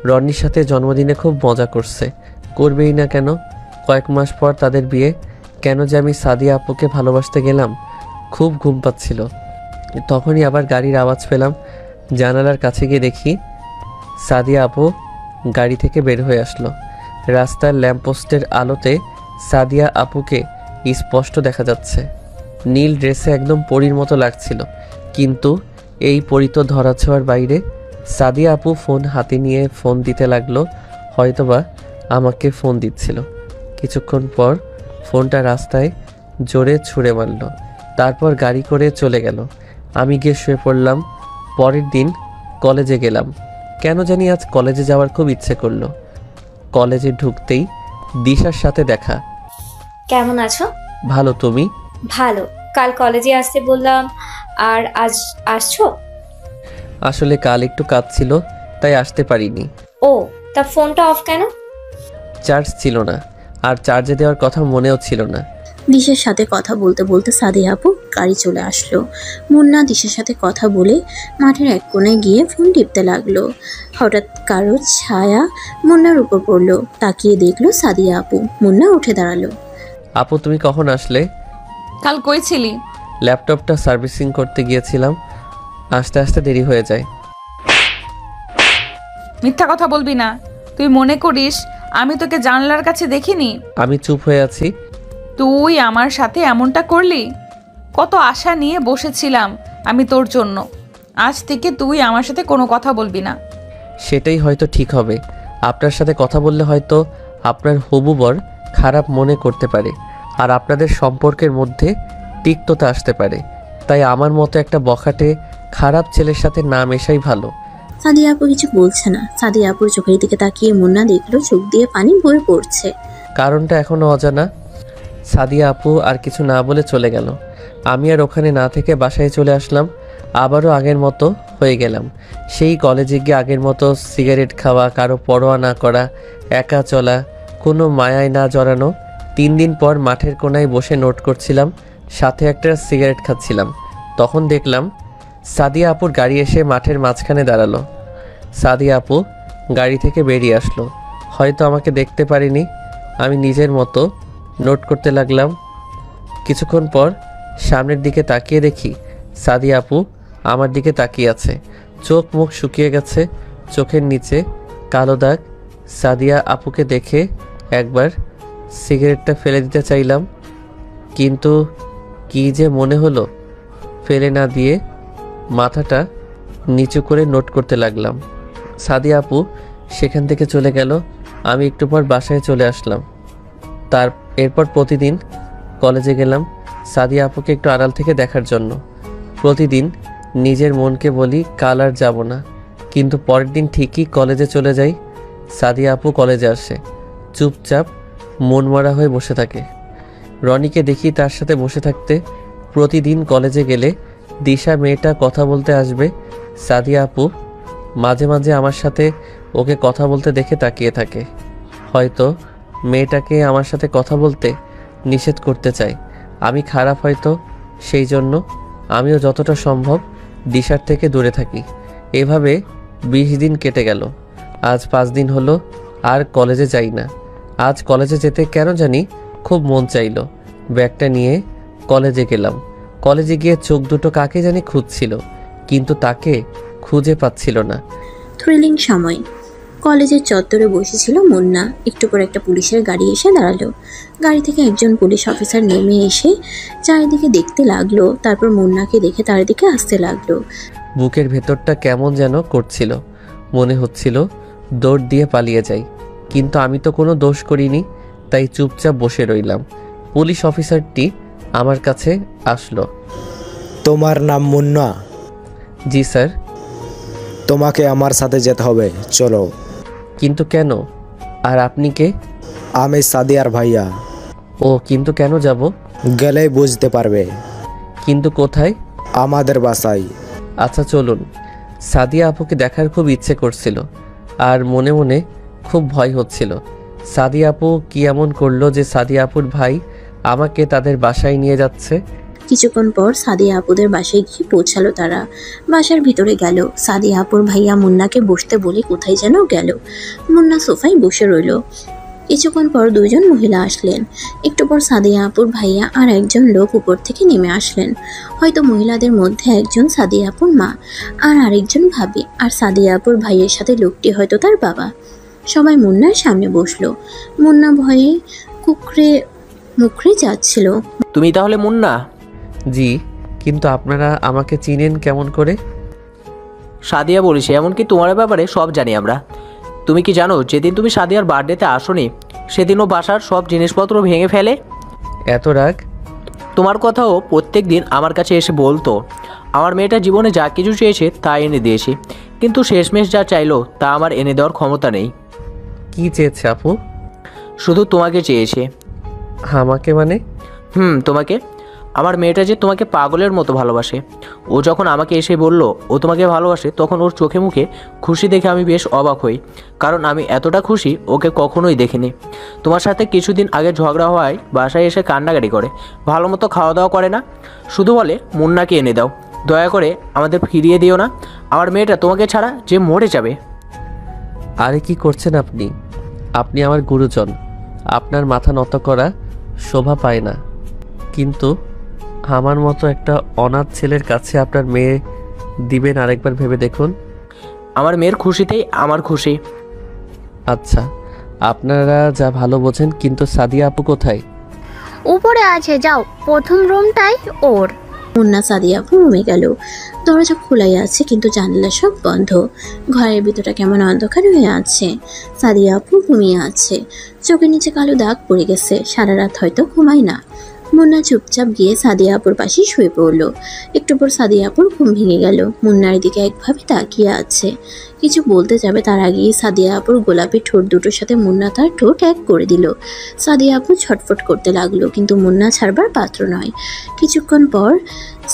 রনির সাথে জন্মদিনে খুব মজা করছে, করবেই না কেন? কয়েক মাস পর তাদের বিয়ে, কেন যে আমি সাদিয়া আপুকে ভালোবাসতে গেলাম। খুব ঘুম পাচ্ছিল, তখনই আবার গাড়ির আওয়াজ পেলাম। জানালার কাছে গিয়ে দেখি সাদিয়া আপু গাড়ি থেকে বের হয়ে আসলো। রাস্তার ল্যাম্পপোস্টের আলোতে সাদিয়া আপুকে স্পষ্ট দেখা যাচ্ছে। নীল ড্রেসে একদম পরীর মতো লাগছিল, কিন্তু এই পরী তো ধরাছোঁয়ার বাইরে। সাদিয়া আপু ফোন হাতে নিয়ে ফোন দিতে লাগলো, হয়তোবা আমাকে ফোন দিচ্ছিল। কিছুক্ষণ পর ফোনটা রাস্তায় জোরে ছুঁড়ে মারল, তারপর গাড়ি করে চলে গেল। আমি গিয়ে শুয়ে পড়লাম। পরের দিন কলেজে গেলাম। কেন জানি আজ কলেজে যাওয়ার খুব ইচ্ছে করলো। কলেজে ঢুকতেই দিশার সাথে দেখা। কেমন আছো? ভালো, তুমি? ভালো। কাল কলেজে আসতে বললাম, আর আজ আসছো? আসলে কাল একটু কাজ ছিল, তাই আসতে পারিনি। ও, তা ফোনটা অফ কেন? চার্জ ছিল না, আর চার্জে দেওয়ার কথা মনেও ছিল না। দিশার সাথে কথা বলতে বলতে সাদিয়া আপু গাড়ি চলে আসলো। মুন্না দিশার সাথে কথা বলে মাঠের এক কোণে গিয়ে ফোন টিপতে লাগলো। হঠাৎ কারো ছায়া মুন্নার উপর পড়লো। তাকিয়ে দেখলো সাদিয়া আপু। মুন্না উঠে দাঁড়ালো। আপু, তুমি কখন আসলে? কাল কই ছিলি? ল্যাপটপটা সার্ভিসিং করতে গিয়েছিলাম, আসতে আসতে দেরি হয়ে যায়। মিথ্যা কথা বলবি না। তুই মনে করিস আমি তোকে জানলার কাছে দেখিনি? আমি চুপ হয়ে আছি। তুই আমার সাথে এমনটা করলি? কত আশা নিয়ে বসেছিলাম আমি তোর জন্য। আজ থেকে তুই আমার সাথে কোনো কথা বলবি না। সেটাই হয়তো ঠিক হবে। আপনার সাথে কথা বললে হয়তো আপনার হবু বর খারাপ মনে করতে পারে, আর আপনাদের সম্পর্কের মধ্যে তিক্ততা আসতে পারে। তাই আমার মতো একটা বখাটে খারাপ ছেলের সাথে না মেশাই ভালো। সাদিয়া আপু কিছু বলছে না। সাদিয়া আপুর চোখের দিকে তাকিয়ে মুন্না দেখলো চোখ দিয়ে পানি বয়ে পড়ছে। কারণটা এখনো অজানা। সাদিয়া আপু আর কিছু না বলে চলে গেল। আমি আর ওখানে না থেকে বাসায় চলে আসলাম। আবারও আগের মতো হয়ে গেলাম। সেই কলেজে গিয়ে আগের মতো সিগারেট খাওয়া, কারো পরোয়া না করা, একা চলা, কোনো মায়ায় না জড়ানো। 3 দিন পর মাঠের কোনায় বসে নোট করছিলাম, সাথে একটা সিগারেট খাচ্ছিলাম। তখন দেখলাম সাদিয়া আপুর গাড়ি এসে মাঠের মাঝখানে দাঁড়ালো। সাদিয়া আপু গাড়ি থেকে বেরিয়ে আসলো। হয়তো আমাকে দেখতে পারিনি। আমি নিজের মতো নোট করতে লাগলাম। কিছুক্ষণ পর সামনের দিকে তাকিয়ে দেখি সাদিয়া আপু আমার দিকে তাকিয়ে আছে। চোখ মুখ শুকিয়ে গেছে, চোখের নিচে কালো দাগ। সাদিয়া আপুকে দেখে একবার সিগারেটটা ফেলে দিতে চাইলাম, কিন্তু কি যে মনে হলো, ফেলে না দিয়ে মাথাটা নিচু করে নোট করতে লাগলাম। সাদিয়া আপু সেখান থেকে চলে গেল। আমি একটু পর বাসায় চলে আসলাম। এরপর প্রতিদিন কলেজে গেলাম সাদিয়া আপুকে একটু আড়াল থেকে দেখার জন্য। প্রতিদিন নিজের মনকে বলি কাল আর যাব না, কিন্তু পরের দিন ঠিকই কলেজে চলে যাই। সাদিয়া আপু কলেজে আসে, চুপচাপ মনমরা হয়ে বসে থাকে। রনিকে দেখি তার সাথে বসে থাকতে। প্রতিদিন কলেজে গেলে দিশা মেয়েটা কথা বলতে আসবে। সাদিয়া আপু মাঝে মাঝে আমার সাথে ওকে কথা বলতে দেখে তাকিয়ে থাকে। হয়তো মেয়েটাকে আমার সাথে কথা বলতে নিষেধ করতে চায়। আমি খারাপ হয়তো, সেই জন্য আমিও যতটা সম্ভব দিশার থেকে দূরে থাকি। এভাবে 20 দিন কেটে গেল। আজ 5 দিন হলো আর কলেজে যাই না। আজ কলেজে যেতে কেন জানি খুব মন চাইলো। ব্যাগটা নিয়ে কলেজে গেলাম। কলেজে গিয়ে চোখ দুটো কাকে জানি খুঁজছিল, কিন্তু তাকে খুঁজে পাচ্ছিল না। থ্রিলিং সময়। কলেজের চত্বরে বসেছিল মুন্না। একটু পর একটা পুলিশের গাড়ি এসে দাঁড়ালো। গাড়ি থেকে একজন পুলিশ অফিসার নেমে এসে চারিদিকে দেখতে লাগলো, তারপর মুন্নাকে দেখে তার দিকে আসতে লাগলো। বুকের ভেতরটা কেমন যেন করছিল, মনে হচ্ছিল দৌড় দিয়ে পালিয়ে যাই, কিন্তু আমি তো কোনো দোষ করিনি, তাই চুপচাপ বসে রইলাম। পুলিশ অফিসারটি আমার কাছে আসলো। তোমার নাম মুন্না? জি স্যার। তোমাকে আমার সাথে যেতে হবে, চলো। কিন্তু কেন? আর আপনি কে? আমি সাদিয়ার ভাইয়া। ও, কিন্তু কেন যাব? গেলেই বুঝতে পারবে। কিন্তু কোথায়? আমাদের বাসায়। আচ্ছা চলুন। সাদিয়া আপুকে দেখার খুব ইচ্ছে করছিল, আর মনে মনে খুব ভয় হচ্ছিল। সাদিয়া আপু কি এমন করলো যে সাদিয়া আপুর ভাই আমাকে তাদের বাসায় নিয়ে যাচ্ছে? কিছুক্ষণ পর সাদিয়া আপুদের বাসায় গিয়ে পৌঁছালো তারা। বাসার ভিতরে গেল, সাদিয়া আপুর ভাইয়া মুন্নাকে বসতে বলে কোথায় যেন গেল। মুন্না সোফায় বসে রইল। কিছুক্ষণ পর দুইজন মহিলা আসলেন। একটু পর সাদিয়া আপুর ভাইয়া আর একজন লোক উপর থেকে নেমে আসলেন। হয়তো মহিলাদের মধ্যে একজন সাদিয়া আপুর মা আর আরেকজন ভাবি, আর সাদিয়া আপুর ভাইয়ের সাথে লোকটি হয়তো তার বাবা। সবাই মুন্নার সামনে বসলো। মুন্না ভয়ে কুকড়ে মুখড়ে যাচ্ছিল। তুমি তাহলে মুন্না? জি, কিন্তু আপনারা আমাকে চিনেন কেমন করে? সাদিয়া বলিস, এমনকি তোমার ব্যাপারে সব জানি আমরা। তুমি কি জানো যেদিন তুমি সাদিয়ার বার্থডেতে আসোনি সেদিনও বাসার সব জিনিসপত্র ভেঙে ফেলে? এত রাগ? তোমার কথাও প্রত্যেক দিন আমার কাছে এসে বলতো। আমার মেয়েটা জীবনে যা কিছু চেয়েছে তা এনে দিয়েছি, কিন্তু শেষমেশ যা চাইলো তা আমার এনে দেওয়ার ক্ষমতা নেই। কি চেয়েছে আপু? শুধু তোমাকে চেয়েছে। আমাকে মানে? তোমাকে। আমার মেয়েটা যে তোমাকে পাগলের মতো ভালোবাসে। ও যখন আমাকে এসে বলল ও তোমাকে ভালোবাসে, তখন ওর চোখে মুখে খুশি দেখে আমি বেশ অবাক হই, কারণ আমি এতটা খুশি ওকে কখনোই দেখিনি। তোমার সাথে কিছুদিন আগে ঝগড়া হওয়ায় বাসায় এসে কান্নাকাটি করে, ভালো মতো খাওয়া দাওয়া করে না, শুধু বলে মুন্নাকে এনে দাও, দয়া করে আমাদের ফিরিয়ে দিও না, আমার মেয়েটা তোমাকে ছাড়া যে মরে যাবে। আরে কি করছেন আপনি? আপনি আমার গুরুজন, আপনার মাথা নত করা শোভা পায় না। কিন্তু আমার মতো একটা অনাথ ছেলের কাছে আপনার মেয়ে দিবেন আরেকবার ভেবে দেখুন। আমার মেয়ের খুশিতেই আমার খুশি। আচ্ছা, আপনারা যা ভালো বোঝেন, কিন্তু সাদিয়া আপু কোথায়? উপরে আছে, যাও, প্রথম রুমটাই ওর। মুন্না সাদিয়া আপু রুমে গেল। দরজা খোলাই আছে কিন্তু জানালা সব বন্ধ। ঘরের ভিতরটা কেমন অন্ধকার হয়ে আছে। সাদিয়া আপু ঘুমিয়ে আছে, চোখের নিচে কালো দাগ পড়ে গেছে। সারা রাত হয়তো ঘুমায় না। মুন্না চুপচাপ গিয়ে সাদিয়া আপুর পাশে শুয়ে পড়ল। একটু পর সাদিয়া আপুর ঘুম ভেঙে গেল। মুন্নার দিকে একভাবে তাকিয়ে আছে। কিছু বলতে যাবে তার আগেই সাদিয়া আপুর গোলাপি ঠোঁট দুটোর সাথে মুন্না তার ঠোঁট এক করে দিল। সাদিয়া আপু ছটফট করতে লাগলো, কিন্তু মুন্না ছাড়বার পাত্র নয়। কিছুক্ষণ পর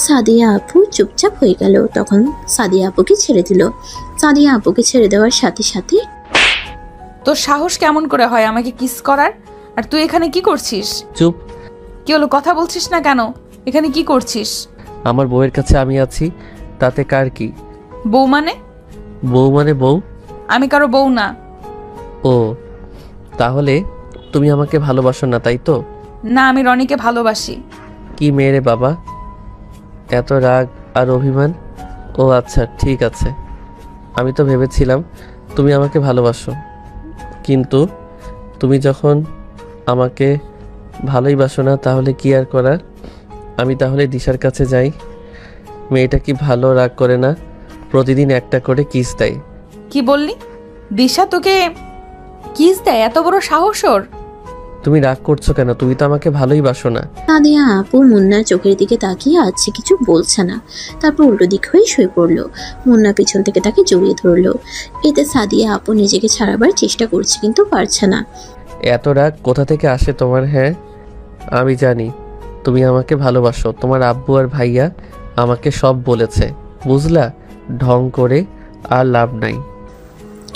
সাদিয়া আপু চুপচাপ হয়ে গেল। তখন সাদিয়া আপুকে ছেড়ে দিল। সাদিয়া আপুকে ছেড়ে দেওয়ার সাথে সাথে, তোর সাহস কেমন করে হয় আমাকে কিস করার? আর তুই এখানে কি করছিস? চুপ। কি হলো, কথা বলছিস না কেন? এখানে কি করছিস? আমার বউয়ের কাছে আমি আছি, তাতে কার কি? বউ মানে? বউ মানে বউ। আমি কারো বউ না। ও, তাহলে তুমি আমাকে ভালোবাসো না, তাই তো? না, আমি রনিকে ভালোবাসি। কি মেয়েরে বাবা, এত রাগ আর অভিমান? ও আচ্ছা, ঠিক আছে। আমি তো ভেবেছিলাম তুমি আমাকে ভালোবাসো, কিন্তু তুমি যখন আমাকে ভালোই বাসো না, তাহলে কি আর করার? আমি তাহলে দিশার কাছে যাই। মেয়েটা কি ভালো রাগ করে না? প্রতিদিন একটা করে কিস দেয়। কি বললি? দিশা তোকে কিস দেয়? এত বড় সাহস ওর? তুমি রাগ করছো কেন? তুমি তো আমাকে ভালোই বাসো না। সাদিয়া আপু মুন্নার চোখের দিকে তাকিয়ে আছে, কিছু বলছে না। তারপর উল্টো দিক হয়ে শুয়ে পড়লো। মুন্না পিছন থেকে তাকে জড়িয়ে ধরলো। এতে সাদিয়া আপু নিজেকে ছাড়াবার চেষ্টা করছে, কিন্তু পারছে না। এত রাগ কোথা থেকে আসে তোমার? হ্যাঁ, আমি জানি তুমি আমাকে ভালোবাসো। তোমার আব্বু আর ভাইয়া আমাকে সব বলেছে, বুঝলা? ঢং করে আর লাভ নাই।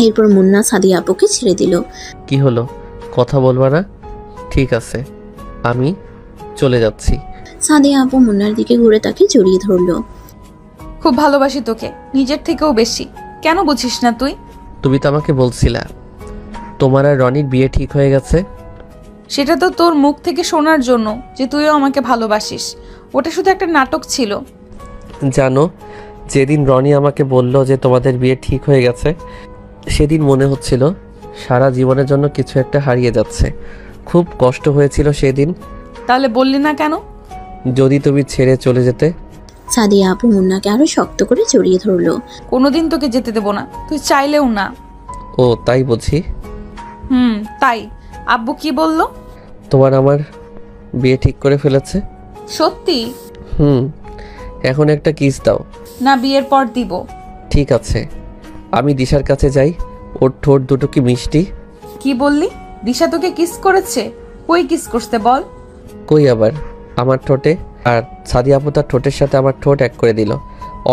এরপর মুন্না সাদিয়া আপুকে ছেড়ে দিল। কি হলো, কথা বলবা না? ঠিক আছে, আমি চলে যাচ্ছি। সাদিয়া আপু মুন্নার দিকে ঘুরে তাকে জড়িয়ে ধরলো। খুব ভালোবাসি তোকে, নিজের থেকেও বেশি। কেন বুঝিস না তুই? তুমি তো আমাকে বলছিলা তোমার আর রনির বিয়ে ঠিক হয়ে গেছে। সেটা তো তোর মুখ থেকে শোনার জন্য যে তুইও আমাকে ভালোবাসিস। ওটা শুধু একটা নাটক ছিল। জানো, যেদিন রনি আমাকে বলল যে তোমাদের বিয়ে ঠিক হয়ে গেছে, সেদিন মনে হচ্ছিল সারা জীবনের জন্য কিছু একটা হারিয়ে যাচ্ছে। খুব কষ্ট হয়েছিল সেদিন। তাহলে বললি না কেন? যদি তুমি ছেড়ে চলে যেতে। সাদিয়া আপু মুন্নাকে আরো শক্ত করে জড়িয়ে ধরলো। কোনোদিন তোকে যেতে দেব না, তুই চাইলেও না। ও তাই বুঝি? তাই। আব্বু কি বলল? তোমার আমার বিয়ে ঠিক করে ফেলেছে। সত্যি? এখন একটা কিস দাও না, বিয়ের পর দিব। ঠিক আছে, আমি দিশার কাছে যাই। ওর ঠোঁট দুটো কি মিষ্টি। কি বললি? দিশা তোকে কিস করেছে? কই কিস করতে বল? কই আবার, আমার ঠোঁটে। আর সাদিয়া আপু তার ঠোঁটের সাথে আমার ঠোঁট এক করে দিল।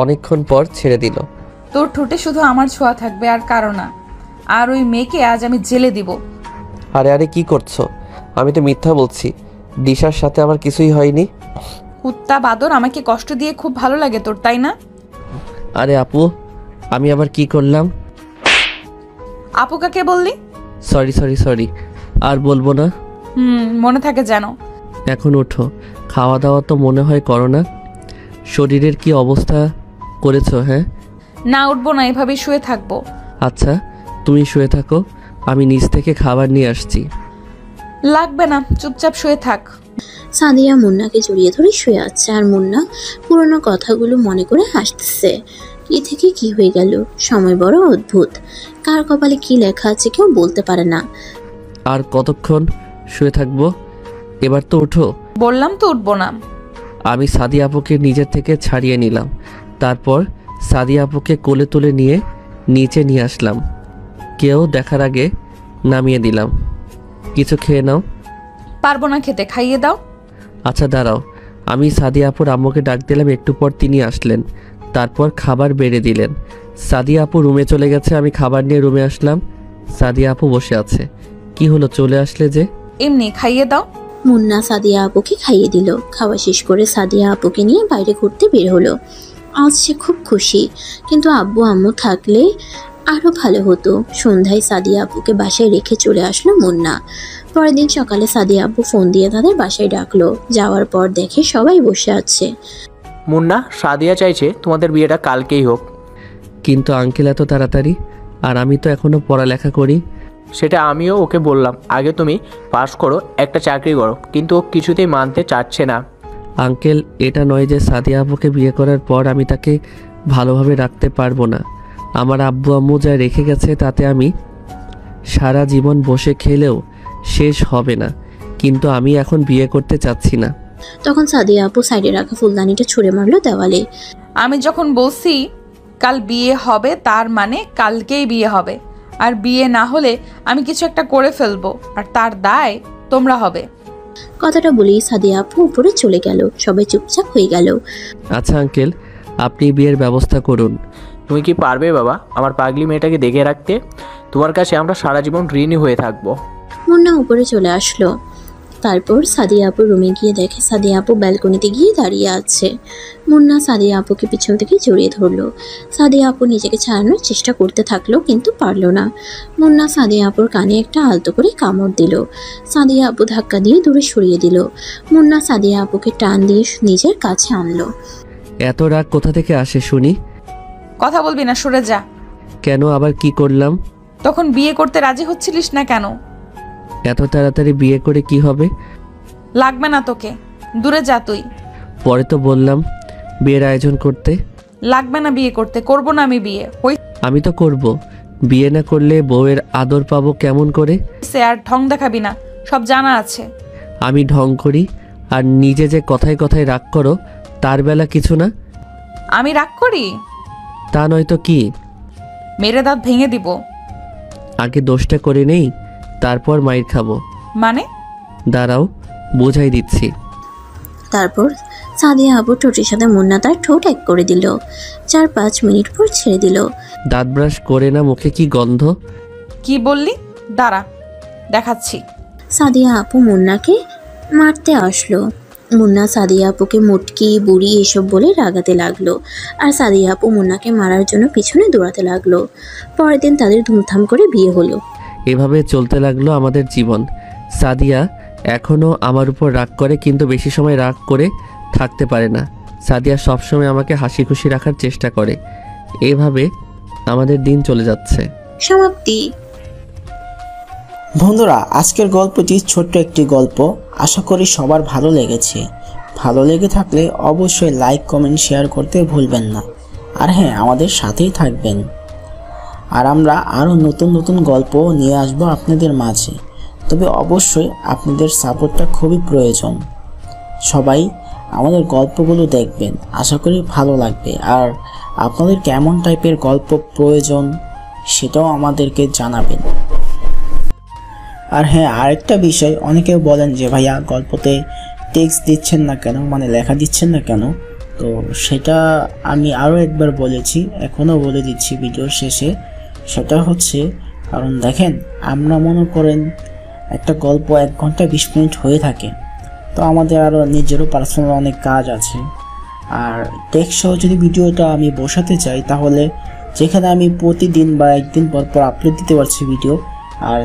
অনেকক্ষণ পর ছেড়ে দিল। তোর ঠোঁটে শুধু আমার ছোঁয়া থাকবে, আর কারো না। আর ওই মেয়েকে আজ আমি জেলে দিব। আরে আরে কি করছো? আমি তো মিথ্যা বলছি, দিশার সাথে আমার কিছুই হয়নি। কুত্তা বাদর আমাকে কষ্ট দিয়ে খুব ভালো লাগে তোর, তাই না? আরে আপু, আমি আবার কি করলাম? আপু কাকে বললি? সরি সরি সরি, আর বলবো না। মনে থাকে যেন। এখন ওঠো, খাওয়া দাওয়া তো মনে হয় করো না। শরীরের কি অবস্থা করেছো? হ্যাঁ না, উঠবো না, এভাবেই শুয়ে থাকবো। আচ্ছা তুমি শুয়ে থাকো, আমি নিচ থেকে খাবার নিয়ে আসছি। লাগবে না, চুপচাপ শুয়ে থাক। সাদিয়া মুন্নাকে জড়িয়ে ধরে শুয়ে আছে, আর মুন্না পুরোনো কথাগুলো মনে করে হাসতেছে। কি থেকে কি হয়ে গেল, সময় বড় অদ্ভুত, কার কপালে কি লেখা আছে কেউ বলতে পারে না। আর কতক্ষণ শুয়ে থাকবো? এবার তো উঠো। বললাম তো উঠবো না। আমি সাদিয়া আপুকে নিজের থেকে ছাড়িয়ে নিলাম, তারপর সাদিয়া আপুকে কোলে তুলে নিয়ে নিচে নিয়ে আসলাম। কেউ দেখার আগে নামিয়ে দিলাম। কিছু খেয়ে নাও। পারবো না খেতে, খাইয়ে দাও। আচ্ছা দাঁড়াও, আমি সাদিয়া আপুর আম্মুকে ডাক দিলাম, একটু পর তিনি আসলেন, তারপর খাবার বেড়ে দিলেন। সাদিয়া আপু রুমে চলে গেছে, আমি খাবার নিয়ে রুমে আসলাম। সাদিয়া আপু বসে আছে। কি হলো, চলে আসলে যে? এমনি খাইয়ে দাও। মুন্না সাদিয়া আপুকে খাইয়ে দিল। খাওয়া শেষ করে সাদিয়া আপুকে নিয়ে বাইরে ঘুরতে বের হলো। আজ সে খুব খুশি, কিন্তু আব্বু আম্মু থাকলে আরও ভালো হতো। সন্ধ্যায় সাদিয়া আপুকে বাসায় রেখে চলে আসলো মুন্না। পরের দিন সকালে সাদিয়া আপু ফোন দিয়ে তাদের বাসায় ডাকলো। যাওয়ার পর দেখে সবাই বসে আছে। মুন্না, সাদিয়া চাইছে তোমাদের বিয়েটা কালকেই হোক। কিন্তু আঙ্কেল এত তাড়াতাড়ি? আর আমি তো এখনো পড়ালেখা করি। সেটা আমিও ওকে বললাম, আগে তুমি পাস করো, একটা চাকরি করো, কিন্তু ও কিছুতেই মানতে চাচ্ছে না। আঙ্কেল, এটা নয় যে সাদিয়া আপুকে বিয়ে করার পর আমি তাকে ভালোভাবে রাখতে পারবো না। আমার আব্বু আম্মু যা রেখে গেছে তাতে আমি সারা জীবন বসে খেলেও শেষ হবে না, কিন্তু আমি এখন বিয়ে করতে চাচ্ছি না। তখন সাদিয়া আপু সাইডে রাখা ফুলদানিটা ছুঁড়ে মারলো দেওয়ালে। আমি যখন বলছি কাল বিয়ে হবে, তার মানে কালকেই বিয়ে হবে। আর বিয়ে না হলে আমি কিছু একটা করে ফেলবো, আর তার দায় তোমরা হবে। কথাটা বলেই সাদিয়া আপু উপরে চলে গেল। সবাই চুপচাপ হয়ে গেল। আচ্ছা আঙ্কেল, আপনি বিয়ের ব্যবস্থা করুন। তুমি কি পারবে বাবা আমার পাগলি মেয়েটাকে দেখে রাখতে? তোমার কাছে আমরা সারা জীবন ঋণী হয়ে থাকবো। মুন্না উপরে চলে আসলো। তারপর সাদিয়া আপু রুমে গিয়ে দেখে সাদিয়া আপু ব্যালকনিতে গিয়ে দাঁড়িয়ে আছে। মুন্না সাদিয়া আপুকে পিছন থেকে জড়িয়ে ধরলো। সাদিয়া আপু নিজেকে ছাড়ানোর চেষ্টা করতে থাকলো, কিন্তু পারলো না। মুন্না সাদিয়া আপুর কানে একটা আলতো করে কামড় দিল। সাদিয়া আপু ধাক্কা দিয়ে দূরে সরিয়ে দিল। মুন্না সাদিয়া আপুকে টান দিয়ে নিজের কাছে আনলো। এত রাগ কোথা থেকে আসে শুনি? কথা বলবি না, সরে যা। কেন, আবার কি করলাম? তখন বিয়ে করতে রাজি হচ্ছিলিস না কেন? এত তাড়াতাড়ি বিয়ে করে কি হবে? লাগবে না তোকে, দূরে যা তুই। পরে তো বললাম বিয়ের আয়োজন করতে। লাগবে না বিয়ে করতে, করবো না আমি বিয়ে। আমি তো করব। বিয়ে না করলে বউয়ের আদর পাবো কেমন করে? সে আর ঢং দেখাবি না, সব জানা আছে। আমি ঢং করি? আর নিজে যে কথায় কথায় রাগ করো, তার বেলা কিছু না। আমি রাগ করি? তা নয়তো কি? মেরে দাঁত ভেঙে দিব। আগে দোষটা করে নেই, তারপর মাইর খাবো। মানে? দাঁড়াও, বোঝাই দিচ্ছি। তারপর সাদিয়া আপু ঠোঁটের সাথে মুন্না তার ঠোঁট এক করে দিল। 4-5 মিনিট পর ছেড়ে দিল। দাঁত ব্রাশ করে না, মুখে কি গন্ধ? কি বললি? দাঁড়া, দেখাচ্ছি। সাদিয়া আপু মুন্নাকে মারতে আসলো। মুন্না সাদিয়া আপুকে মুটকি বুড়ি এসব বলে রাগাতে লাগলো, আর সাদিয়া আপু মুন্নাকে মারার জন্য পিছনে দৌড়াতে লাগলো। পরের দিন তাদের ধুমধাম করে বিয়ে হলো। এভাবে চলতে লাগলো আমাদের জীবন। সাদিয়া এখনও আমার উপর রাগ করে, কিন্তু বেশি সময় রাগ করে থাকতে পারে না। সাদিয়া সবসময় আমাকে হাসি খুশি রাখার চেষ্টা করে। এভাবে আমাদের দিন চলে যাচ্ছে। সমাপ্তি। বন্ধুরা, আজকের গল্পটি ছোট্ট একটি গল্প। আশা করি সবার ভালো লেগেছে। ভালো লেগে থাকলে অবশ্যই লাইক, কমেন্ট, শেয়ার করতে ভুলবেন না। আর হ্যাঁ, আমাদের সাথেই থাকবেন। আর আমরা আরও নতুন নতুন গল্প নিয়ে আসবো আপনাদের মাঝে। তবে অবশ্যই আপনাদের সাপোর্টটা খুবই প্রয়োজন। সবাই আমাদের গল্পগুলো দেখবেন, আশা করি ভালো লাগবে। আর আপনাদের কেমন টাইপের গল্প প্রয়োজন সেটাও আমাদেরকে জানাবেন। আর হ্যাঁ, আরেকটা বিষয়, অনেকে বলেন যে ভাইয়া গল্পতে টেক্সট দিচ্ছেন না কেন, মানে লেখা দিচ্ছেন না কেন। তো সেটা আমি আরও একবার বলেছি, এখনও বলে দিচ্ছি ভিডিওর শেষে। সেটা হচ্ছে কারণ দেখেন, আমরা মনে করেন একটা গল্প 1 ঘন্টা 20 মিনিট হয়ে থাকে, তো আমাদের আরও নিজেরও পার্সোনাল অনেক কাজ আছে। আর টেক্সট সহ যদি ভিডিওটা আমি বসাতে চাই, তাহলে যেখানে আমি প্রতিদিন বা একদিন পর পর আপলোড দিতে পারছি ভিডিও, আর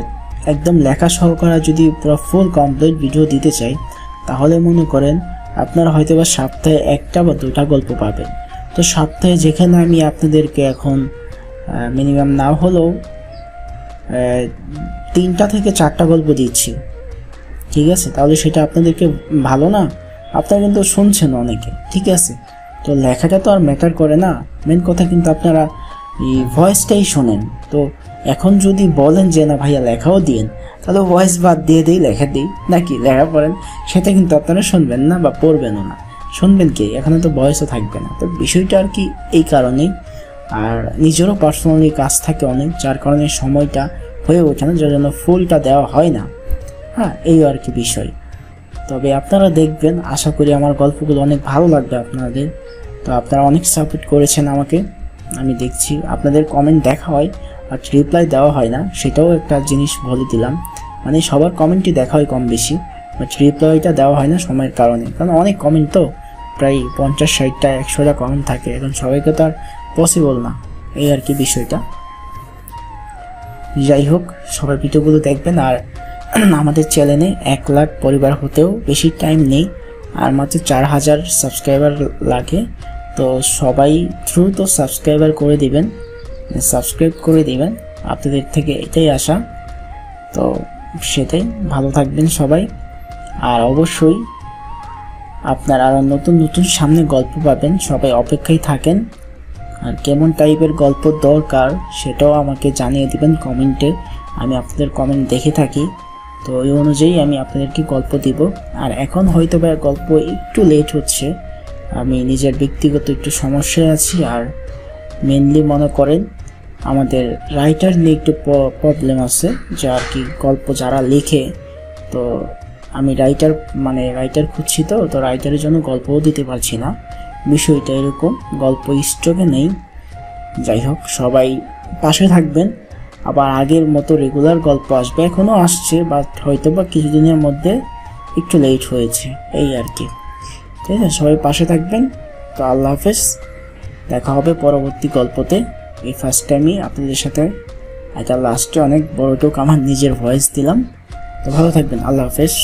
একদম লেখা সহকারে যদি পুরো ফুল কমপ্লিট ভিডিও দিতে চাই, তাহলে মনে করেন আপনারা হয়তো বা সপ্তাহে 1টা বা 2টা গল্প পাবেন। তো সপ্তাহে যেখানে আমি আপনাদেরকে এখন মিনিমাম না হলেও 3টা থেকে 4টা গল্প দিচ্ছি, ঠিক আছে? তাহলে সেটা আপনাদেরকে ভালো না? আপনারা কিন্তু শুনছেন অনেকে, ঠিক আছে? তো লেখাটা তো আর ম্যাটার করে না, মেন কথা কিন্তু আপনারা এই ভয়েসটাই শোনেন। তো এখন যদি বলেন যে না ভাইয়া লেখাও দিন, তাহলে ভয়েস বাদ দিয়ে দিই, লেখা দিই, নাকি লেখা পড়েন, সেটা কিন্তু আপনারা শুনবেন না বা পড়বেনও না। শুনবেন কি? এখানে তো ভয়েসও থাকবে না। তো বিষয়টা আর কি এই কারণেই। আর নিজেরও পার্সোনালি কাজ থাকে অনেক, যার কারণে সময়টা হয়ে ওঠে না, যার জন্য ফুলটা দেওয়া হয় না। হ্যাঁ, এই আর কি বিষয়। তবে আপনারা দেখবেন, আশা করি আমার গল্পগুলো অনেক ভালো লাগবে আপনাদের। তো আপনারা অনেক সাপোর্ট করেছেন আমাকে, আমি দেখছি। আপনাদের কমেন্ট দেখা হয় আর রিপ্লাই দেওয়া হয় না, সেটাও একটা জিনিস বলে দিলাম। মানে সবার কমেন্টই দেখা হয় কম বেশি, বাট রিপ্লাইটা দেওয়া হয় না সময়ের কারণে। কারণ অনেক কমেন্ট তো, প্রায় 50, 60টা, 100টা কমেন্ট থাকে, এখন সবাইকে তো আর পসিবল না, এই আর কি বিষয়টা। যাই হোক, সবাই ভিডিওগুলো দেখবেন। আর আমাদের চ্যানেলে 1 লাখ পরিবার হতেও বেশি টাইম নেই, আর মাত্র 4000 সাবস্ক্রাইবার লাগে। তো সবাই দ্রুত সাবস্ক্রাইব করে দিবেন, আপনাদের থেকে এটাই আশা। তো সেটাই, ভালো থাকবেন সবাই। আর অবশ্যই আপনারা আরও নতুন নতুন সামনে গল্প পাবেন, সবাই অপেক্ষায় থাকেন। আর কেমন টাইপের গল্প দরকার সেটাও আমাকে জানিয়ে দিবেন কমেন্টে, আমি আপনাদের কমেন্ট দেখে থাকি। তো ওই অনুযায়ী আমি আপনাদেরকে গল্প দিব। আর এখন হয়তো বা গল্প একটু লেট হচ্ছে, আমি নিজের ব্যক্তিগত একটু সমস্যায় আছি। আর মেনলি মনে করেন আমাদের রাইটার নিয়ে একটু প্রবলেম আছে, যে আর কি গল্প যারা লেখে, তো আমি রাইটার খুঁজছি। তো রাইটারের জন্য গল্পও দিতে পারছি না, বিষয়টা এরকম, গল্প স্টকে নেই। যাই হোক, সবাই পাশে থাকবেন। আবার আগের মতো রেগুলার গল্প আসবে, এখনও আসছে, বাট হয়তো বা কিছুদিনের মধ্যে একটু লেট হয়েছে, এই আর কি। ঠিক আছে, সবাই পাশে থাকবেন। তো আল্লাহ হাফেজ, দেখা হবে পরবর্তী গল্পতে। এই ফার্স্ট টাইমই আপনাদের সাথে এটা লাস্টে অনেক বড়টুক আমার নিজের ভয়েস দিলাম। তো ভালো থাকবেন, আল্লাহ হাফেজ।